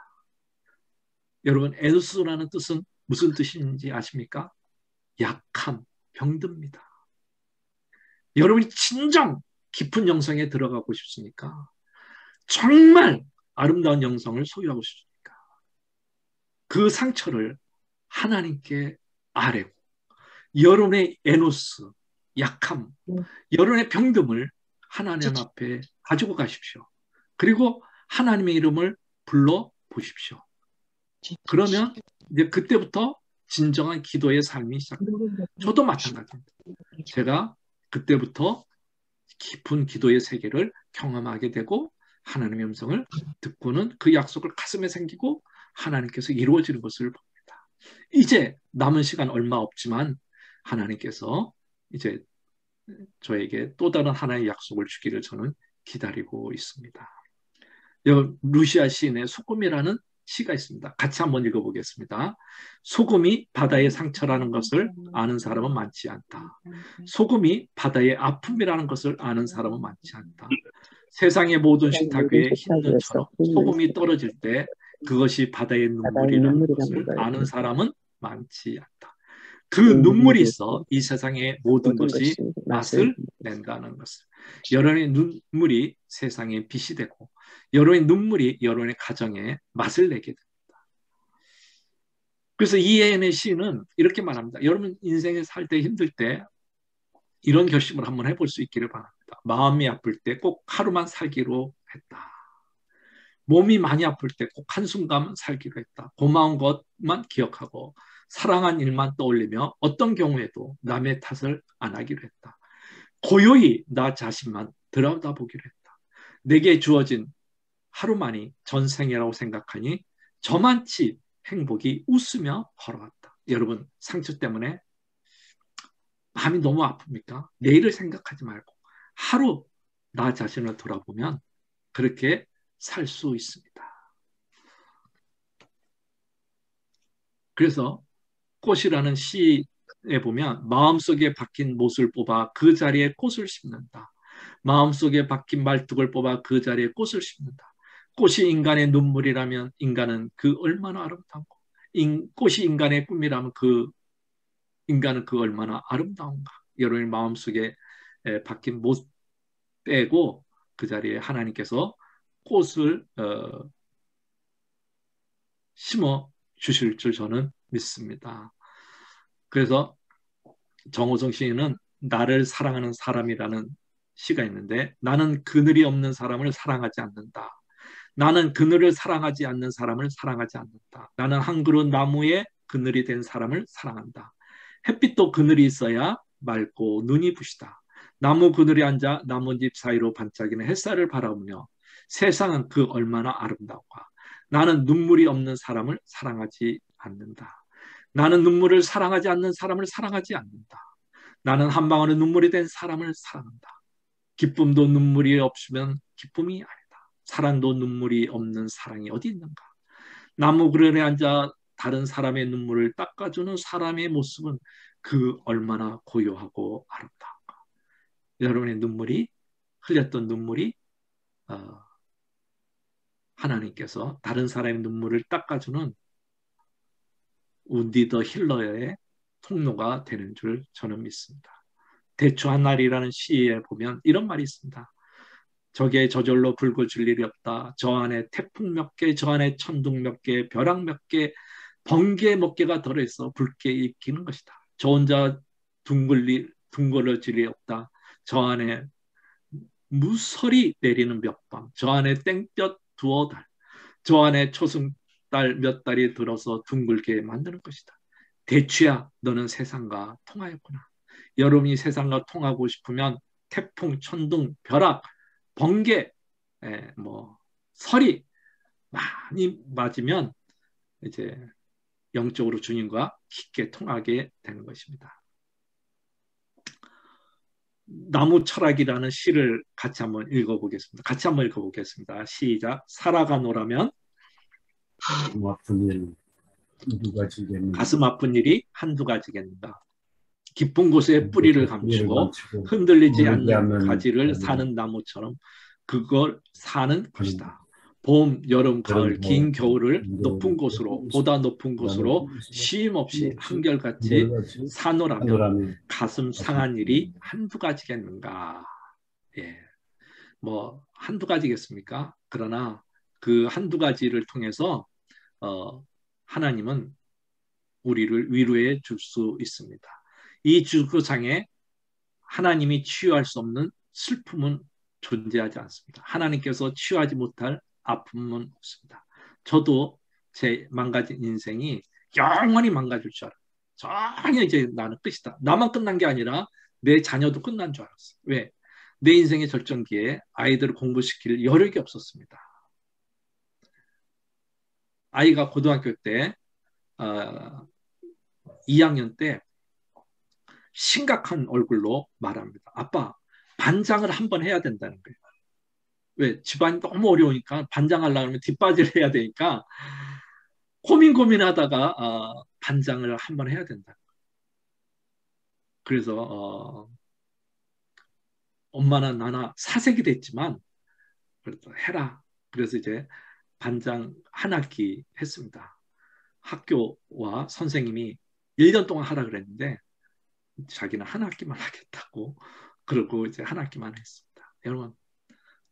여러분, 에노스라는 뜻은 무슨 뜻인지 아십니까? 약함, 병듭니다. 여러분이 진정 깊은 영성에 들어가고 싶습니까? 정말 아름다운 영성을 소유하고 싶습니까? 그 상처를 하나님께 아뢰고 여러분의 에노스, 약함, 여러분의 병듦을 하나님 앞에 가지고 가십시오. 그리고 하나님의 이름을 불러 보십시오. 그러면 이제 그때부터 진정한 기도의 삶이 시작됩니다. 저도 마찬가지입니다. 제가 그때부터 깊은 기도의 세계를 경험하게 되고 하나님의 음성을 듣고는 그 약속을 가슴에 생기고 하나님께서 이루어지는 것을 봅니다. 이제 남은 시간 얼마 없지만 하나님께서 이제 저에게 또 다른 하나의 약속을 주기를 저는 기다리고 있습니다. 루시아 시인의 소금이라는 시가 있습니다. 같이 한번 읽어보겠습니다. 소금이 바다의 상처라는 것을 아는 사람은 많지 않다. 소금이 바다의 아픔이라는 것을 아는 사람은 많지 않다. 세상의 모든 식탁 위에 흰 눈처럼 소금이 떨어질 때 그것이 바다의 눈물이라는 것을 아는 사람은 많지 않다. 그 눈물이 있어 이 세상의 모든 것이 맛을 낸다는 것을. 여러분의 눈물이 세상의 빛이 되고 여러분의 눈물이 여러분의 가정에 맛을 내게 됩니다. 그래서 이혜연의 시는 이렇게 말합니다. 여러분 인생에 살 때 힘들 때 이런 결심을 한번 해볼 수 있기를 바랍니다. 마음이 아플 때 꼭 하루만 살기로 했다. 몸이 많이 아플 때 꼭 한순간 살기로 했다. 고마운 것만 기억하고 사랑한 일만 떠올리며 어떤 경우에도 남의 탓을 안 하기로 했다. 고요히 나 자신만 들여다보기로 했다. 내게 주어진 하루만이 전생이라고 생각하니 저만치 행복이 웃으며 걸어갔다. 여러분 상처 때문에 마음이 너무 아픕니까? 내일을 생각하지 말고 하루 나 자신을 돌아보면 그렇게 살 수 있습니다. 그래서 꽃이라는 시에 보면 마음속에 박힌 못을 뽑아 그 자리에 꽃을 심는다. 마음속에 박힌 말뚝을 뽑아 그 자리에 꽃을 심는다. 꽃이 인간의 눈물이라면 인간은 그 얼마나 아름다운가. 꽃이 인간의 꿈이라면 인간은 그 얼마나 아름다운가. 여러분의 마음속에 박힌 못 빼고 그 자리에 하나님께서 꽃을 심어 주실 줄 저는 믿습니다. 그래서 정호성 시인은 나를 사랑하는 사람이라는 시가 있는데 나는 그늘이 없는 사람을 사랑하지 않는다. 나는 그늘을 사랑하지 않는 사람을 사랑하지 않는다. 나는 한 그루 나무에 그늘이 된 사람을 사랑한다. 햇빛도 그늘이 있어야 맑고 눈이 부시다. 나무 그늘에 앉아 나뭇잎 사이로 반짝이는 햇살을 바라보며 세상은 그 얼마나 아름다운가. 나는 눈물이 없는 사람을 사랑하지 않는다. 나는 눈물을 사랑하지 않는 사람을 사랑하지 않는다. 나는 한 방울의 눈물이 된 사람을 사랑한다. 기쁨도 눈물이 없으면 기쁨이 아니다. 사랑도 눈물이 없는 사랑이 어디 있는가. 나무 그늘에 앉아 다른 사람의 눈물을 닦아주는 사람의 모습은 그 얼마나 고요하고 아름다운가. 여러분의 눈물이 흘렸던 눈물이 하나님께서 다른 사람의 눈물을 닦아주는 운디 더 힐러의 통로가 되는 줄 저는 믿습니다. 대추 한 알이라는 시에 보면 이런 말이 있습니다. 저게 저절로 붉어질 일이 없다. 저 안에 태풍 몇 개, 저 안에 천둥 몇 개, 벼락 몇 개, 번개 몇 개가 들어있어 붉게 익히는 것이다. 저 혼자 둥글어질 일이 없다. 저 안에 무설이 내리는 몇 밤, 저 안에 땡볕 두어 달, 저 안에 초승달 몇 달이 들어서 둥글게 만드는 것이다. 대추야, 너는 세상과 통하였구나. 여러분이 세상과 통하고 싶으면 태풍, 천둥, 벼락, 번개, 설이 많이 맞으면 이제 영적으로 주님과 깊게 통하게 되는 것입니다. 나무 철학이라는 시를 같이 한번 읽어보겠습니다. 같이 한번 읽어보겠습니다. 시작. 살아가노라면 가슴 아픈 일이 한두 가지겠는가. 깊은 곳에 뿌리를 감추고 흔들리지 않는 가지를 사는 나무처럼 그걸 사는 것이다. 봄, 여름, 가을, 긴 겨울을 높은 곳으로 보다 높은 곳으로 쉼 없이 한결같이 사노라면 가슴 상한 일이 한두 가지겠는가. 예, 뭐 한두 가지겠습니까? 그러나 그 한두 가지를 통해서 하나님은 우리를 위로해 줄 수 있습니다. 이 지구상에 하나님이 치유할 수 없는 슬픔은 존재하지 않습니다. 하나님께서 치유하지 못할 아픔은 없습니다. 저도 제 망가진 인생이 영원히 망가질 줄 알아요. 전혀 이제 나는 끝이다. 나만 끝난 게 아니라 내 자녀도 끝난 줄 알았어요. 왜? 내 인생의 절정기에 아이들을 공부시킬 여력이 없었습니다. 아이가 고등학교 때 어, 2학년 때 심각한 얼굴로 말합니다. 아빠, 반장을 한번 해야 된다는 거예요. 왜? 집안이 너무 어려우니까 반장하려고 하면 뒷바지를 해야 되니까 고민하다가 반장을 한번 해야 된다. 그래서 엄마나 나나 사색이 됐지만 그래도 해라. 그래서 이제 반장 한 학기 했습니다. 학교와 선생님이 1년 동안 하라 그랬는데 자기는 한 학기만 하겠다고 그러고 이제 한 학기만 했습니다. 여러분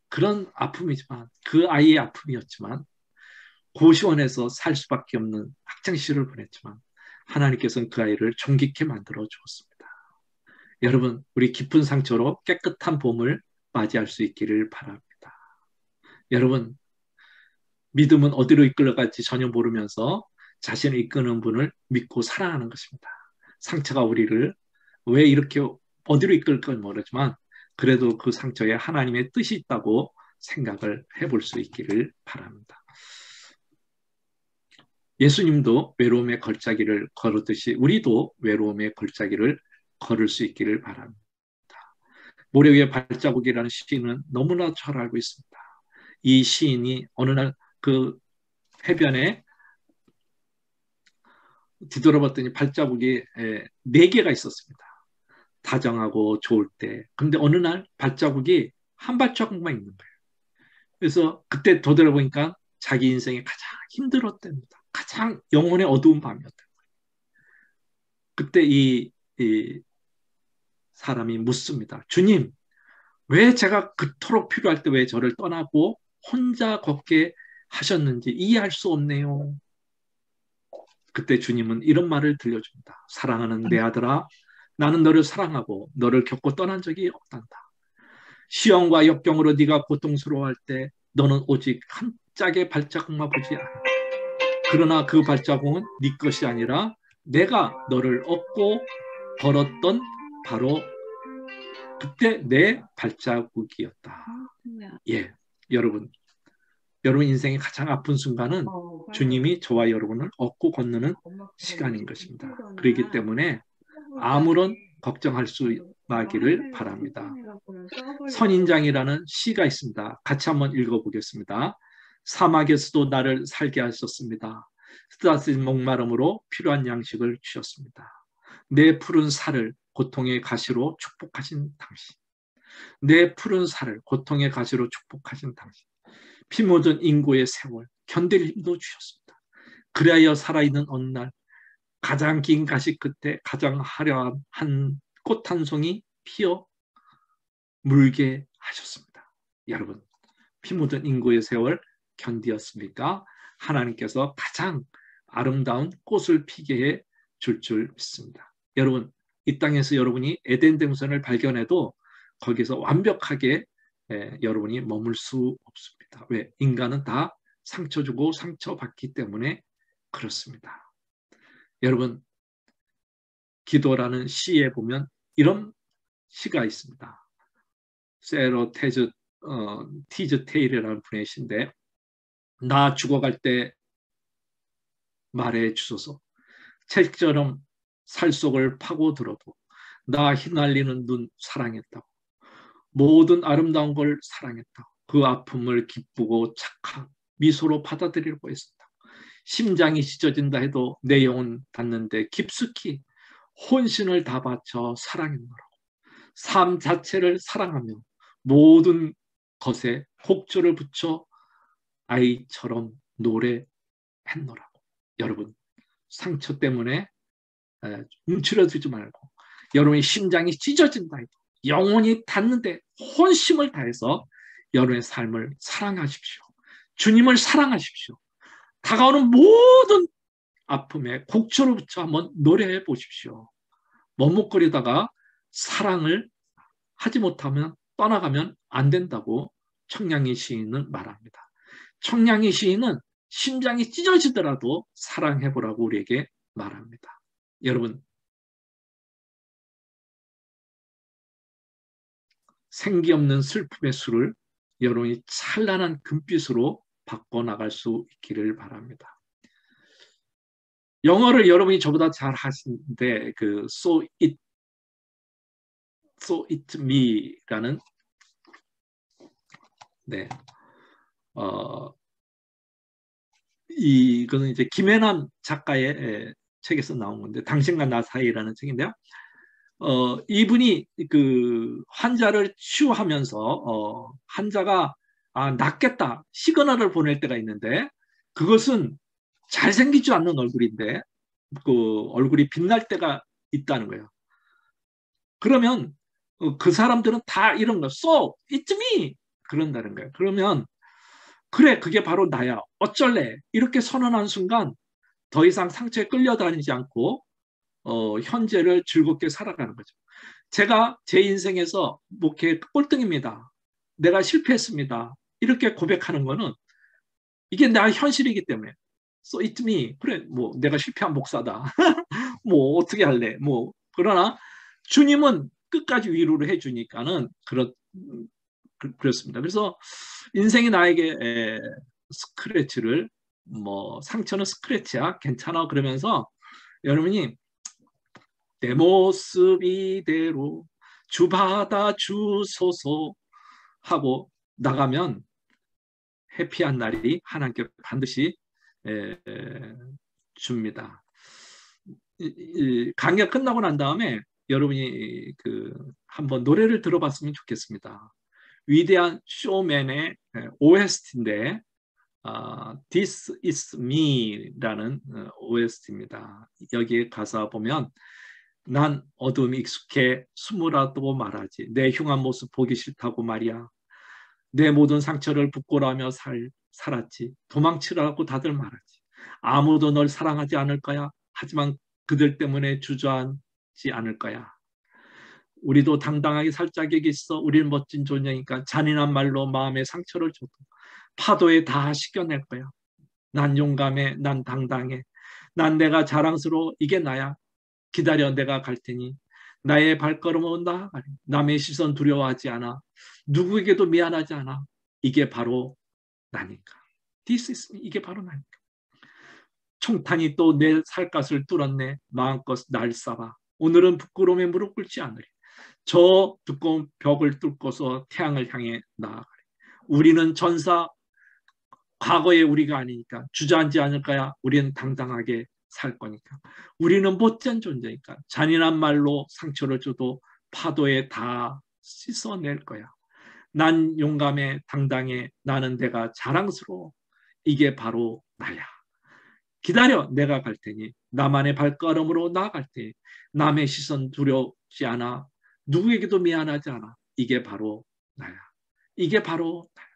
그런 아픔이지만 그 아이의 아픔이었지만 고시원에서 살 수밖에 없는 학창 시절을 보냈지만 하나님께서는 그 아이를 존귀케 만들어 주었습니다. 여러분 우리 깊은 상처로 깨끗한 봄을 맞이할 수 있기를 바랍니다. 여러분 믿음은 어디로 이끌어갈지 전혀 모르면서 자신을 이끄는 분을 믿고 사랑하는 것입니다. 상처가 우리를 왜 이렇게 어디로 이끌 건 모르지만 그래도 그 상처에 하나님의 뜻이 있다고 생각을 해볼 수 있기를 바랍니다. 예수님도 외로움의 걸작기를 걸었듯이 우리도 외로움의 걸작기를 걸을 수 있기를 바랍니다. 모래 위에 발자국이라는 시인은 너무나 잘 알고 있습니다. 이 시인이 어느 날 그 해변에 뒤돌아봤더니 발자국이 4개가 있었습니다. 다정하고 좋을 때. 근데 어느 날 발자국이 한 발자국만 있는 거예요. 그래서 그때 되돌아보니까 자기 인생에 가장 힘들었답니다. 가장 영혼의 어두운 밤이었다. 그때 이 사람이 묻습니다. 주님, 왜 제가 그토록 필요할 때 왜 저를 떠나고 혼자 걷게 하셨는지 이해할 수 없네요. 그때 주님은 이런 말을 들려줍니다. 사랑하는 내 아들아, 나는 너를 사랑하고 너를 겪고 떠난 적이 없단다. 시험과 역경으로 네가 고통스러워할 때 너는 오직 한 짝의 발자국만 보지 않아. 그러나 그 발자국은 네 것이 아니라 내가 너를 얻고 걸었던 바로 그때 내 발자국이었다. 예, 여러분 인생의 가장 아픈 순간은 주님이 저와 여러분을 얻고 건너는 시간인 것입니다. 그렇기 때문에 아무런 걱정할 수 마기를 바랍니다. 선인장이라는 시가 있습니다. 같이 한번 읽어보겠습니다. 사막에서도 나를 살게 하셨습니다. 쓰다쓰인 목마름으로 필요한 양식을 주셨습니다. 내 푸른 살을 고통의 가시로 축복하신 당신. 내 푸른 살을 고통의 가시로 축복하신 당신. 피 묻은 인고의 세월 견딜 힘도 주셨습니다. 그리하여 살아있는 어느 날 가장 긴 가시 끝에 가장 화려한 한 꽃 한 송이 피어 물게 하셨습니다. 여러분 피 묻은 인고의 세월 견디었습니까? 하나님께서 가장 아름다운 꽃을 피게 해 줄 믿습니다. 여러분 이 땅에서 여러분이 에덴 동산을 발견해도 거기서 완벽하게 여러분이 머물 수 없습니다. 왜? 인간은 다 상처 주고 상처받기 때문에 그렇습니다. 여러분 기도라는 시에 보면 이런 시가 있습니다. 세로 티즈 테일이라는 분의 시인데 나 죽어갈 때 말해 주소서. 책처럼 살 속을 파고들어도 나 휘날리는 눈 사랑했다고. 모든 아름다운 걸 사랑했다고. 그 아픔을 기쁘고 착한 미소로 받아들이려고 했었다. 심장이 찢어진다 해도 내 영혼 닿는데 깊숙이 혼신을 다 바쳐 사랑했노라고. 삶 자체를 사랑하며 모든 것에 곡조를 붙여 아이처럼 노래했노라고. 여러분 상처 때문에 움츠러들지 말고 여러분의 심장이 찢어진다 해도 영혼이 닿는데 혼심을 다해서 여러분의 삶을 사랑하십시오. 주님을 사랑하십시오. 다가오는 모든 아픔에 곡초를 붙여 한번 노래해 보십시오. 머뭇거리다가 사랑을 하지 못하면 떠나가면 안 된다고 청량리 시인은 말합니다. 청량리 시인은 심장이 찢어지더라도 사랑해보라고 우리에게 말합니다. 여러분 생기 없는 슬픔의 수를 여러분이 찬란한 금빛으로 바꿔나갈 수 있기를 바랍니다. 영어를 여러분이 저보다 잘 하시는데 그 so it me라는 네. 이거는 이제 김혜남 작가의 책에서 나온 건데 당신과 나 사이라는 책인데요. 이분이 그 환자를 치유하면서 환자가 낫겠다 시그널을 보낼 때가 있는데 그것은 잘생기지 않는 얼굴인데 그 얼굴이 빛날 때가 있다는 거예요. 그러면 그 사람들은 다 이런 거 so it's me 그런다는 거예요. 그러면 그래 그게 바로 나야 어쩔래 이렇게 선언한 순간 더 이상 상처에 끌려다니지 않고 현재를 즐겁게 살아가는 거죠. 제가 제 인생에서 목회 꼴등입니다. 내가 실패했습니다. 이렇게 고백하는 거는 이게 나 현실이기 때문에. So it me. 그래, 뭐 내가 실패한 목사다. 뭐 어떻게 할래? 뭐 그러나 주님은 끝까지 위로를 해주니까는 그렇습니다. 그래서 인생이 나에게 스크래치를 뭐 상처는 스크래치야 괜찮아 그러면서 여러분이 내 모습 이대로 주 받아 주소서 하고 나가면 해피한 날이 하나님께 반드시 줍니다. 강의가 끝나고 난 다음에 여러분이 한번 노래를 들어봤으면 좋겠습니다. 위대한 쇼맨의 OST인데 This is me라는 OST입니다. 여기에 가사 보면 난 어둠이 익숙해 숨으라도 말하지. 내 흉한 모습 보기 싫다고 말이야. 내 모든 상처를 부끄러워하며 살았지. 도망치라고 다들 말하지. 아무도 널 사랑하지 않을 거야. 하지만 그들 때문에 주저앉지 않을 거야. 우리도 당당하게 살 자격이 있어. 우리는 멋진 존재니까 잔인한 말로 마음의 상처를 줘도 파도에 다 씻겨낼 거야. 난 용감해. 난 당당해. 난 내가 자랑스러워. 이게 나야. 기다려 내가 갈 테니. 나의 발걸음은 나아가리. 남의 시선 두려워하지 않아. 누구에게도 미안하지 않아. 이게 바로 나니까. This is me. 이게 바로 나니까. 총탄이 또 내 살갗을 뚫었네. 마음껏 날 쏴봐. 오늘은 부끄러움에 무릎 꿇지 않으리. 저 두꺼운 벽을 뚫고서 태양을 향해 나아가리. 우리는 전사 과거의 우리가 아니니까 주저앉지 않을 거야. 우리는 당당하게 살 거니까. 우리는 못된 존재니까. 잔인한 말로 상처를 줘도 파도에 다 씻어낼 거야. 난 용감해 당당해. 나는 내가 자랑스러워. 이게 바로 나야. 기다려 내가 갈 테니. 나만의 발걸음으로 나아갈 테니. 남의 시선 두렵지 않아. 누구에게도 미안하지 않아. 이게 바로 나야. 이게 바로 나야.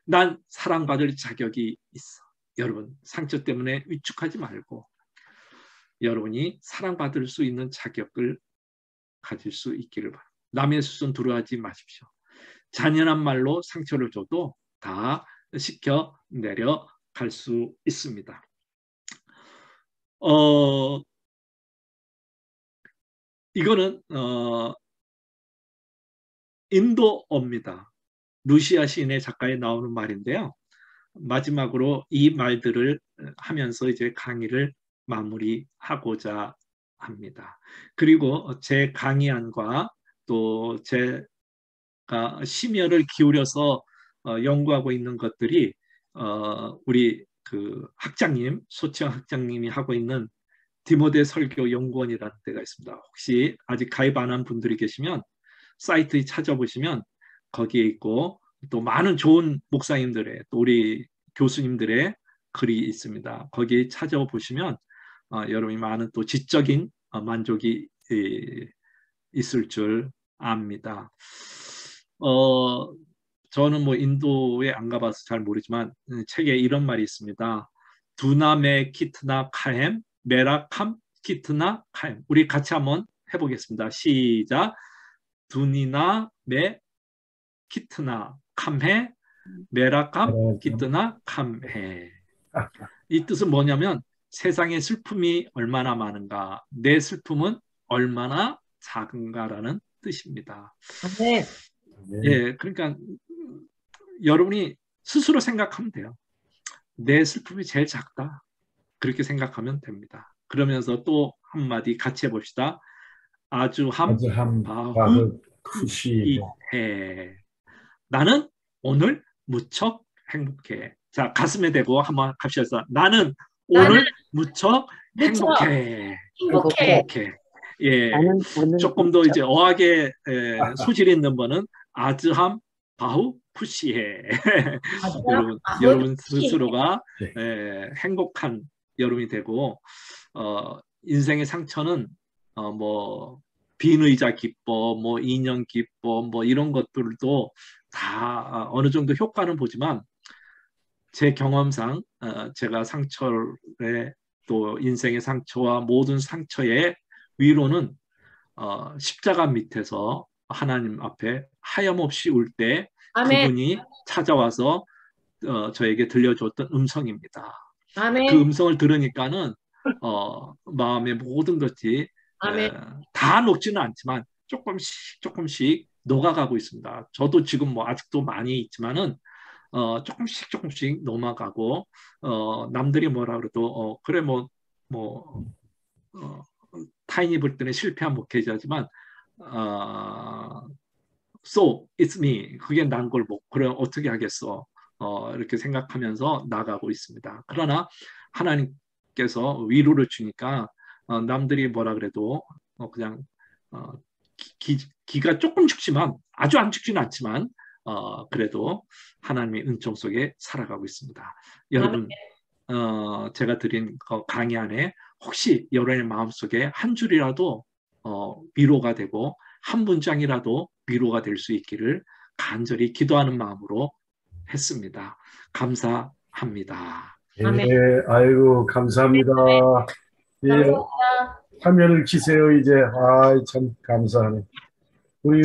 난 사랑받을 자격이 있어. 여러분 상처 때문에 위축하지 말고 여러분이 사랑받을 수 있는 자격을 가질 수 있기를 바랍니다. 남의 수순 두려워하지 마십시오. 잔인한 말로 상처를 줘도 다 씻겨 내려갈 수 있습니다. 이거는 인도어입니다. 루시아 시인의 작가에 나오는 말인데요. 마지막으로 이 말들을 하면서 이제 강의를 마무리하고자 합니다. 그리고 제 강의안과 또 제가 심혈을 기울여서 연구하고 있는 것들이 우리 그 학장님, 소치영 학장님이 하고 있는 디모데 설교 연구원이라는 데가 있습니다. 혹시 아직 가입 안 한 분들이 계시면 사이트에 찾아보시면 거기에 있고 또 많은 좋은 목사님들의 또 우리 교수님들의 글이 있습니다. 거기에 찾아보시면 여러분이 많은 또 지적인 만족이 있을 줄 압니다. 저는 뭐 인도에 안 가봐서 잘 모르지만 책에 이런 말이 있습니다. 두나메 키트나 카햄 메라캄 키트나 카햄. 우리 같이 한번 해보겠습니다. 시작. 두니나 메 키트나 캄해 메라캄 키트나 캄해. 이 뜻은 뭐냐면 세상의 슬픔이 얼마나 많은가, 내 슬픔은 얼마나 작은가라는 뜻입니다. 네. 예, 그러니까 여러분이 스스로 생각하면 돼요. 내 슬픔이 제일 작다. 그렇게 생각하면 됩니다. 그러면서 또 한마디 같이 해봅시다. 아주함 아즈함 바후 바흐 쿠시해. 이해. 나는 오늘 무척 행복해. 자, 가슴에 대고 한번 갑시다. 나는 나는 오늘 무척 무척 행복해. 행복해. 행복해. 예. 나는 오늘 조금 더 무척 이제 어학에 소질 있는 분은 아즈함 바후 푸시해. 아주함 여러분 푸시해. 스스로가 네. 행복한 여름이 되고, 인생의 상처는 뭐 빈의자 기법, 뭐 인연 기법, 뭐 이런 것들도 다 어느 정도 효과는 보지만 제 경험상 제가 상처에 또 인생의 상처와 모든 상처의 위로는 십자가 밑에서 하나님 앞에 하염없이 울 때 아멘. 그분이 찾아와서 저에게 들려줬던 음성입니다. 그 아멘. 음성을 들으니까는 마음의 모든 것이 아멘. 다 녹지는 않지만 조금씩 조금씩 녹아가고 있습니다. 저도 지금 뭐 아직도 많이 있지만은 조금씩 조금씩 넘어가고 남들이 뭐라 그래도 그래 뭐 어, 타인 입을 때는 실패한 목회자지만 so it's me 그게 난 걸 뭐 그래 어떻게 하겠어 이렇게 생각하면서 나가고 있습니다. 그러나 하나님께서 위로를 주니까 남들이 뭐라 그래도 그냥 어, 기가 조금 죽지만 아주 안 죽지는 않지만 그래도 하나님의 은총 속에 살아가고 있습니다. 여러분 제가 드린 강의 안에 혹시 여러분의 마음속에 한 줄이라도 위로가 되고 한 문장이라도 위로가 될 수 있기를 간절히 기도하는 마음으로 했습니다. 감사합니다. 예, 아멘. 아이고 감사합니다. 예, 감사합니다. 화면을 키세요 이제. 아, 참 감사하네. 우리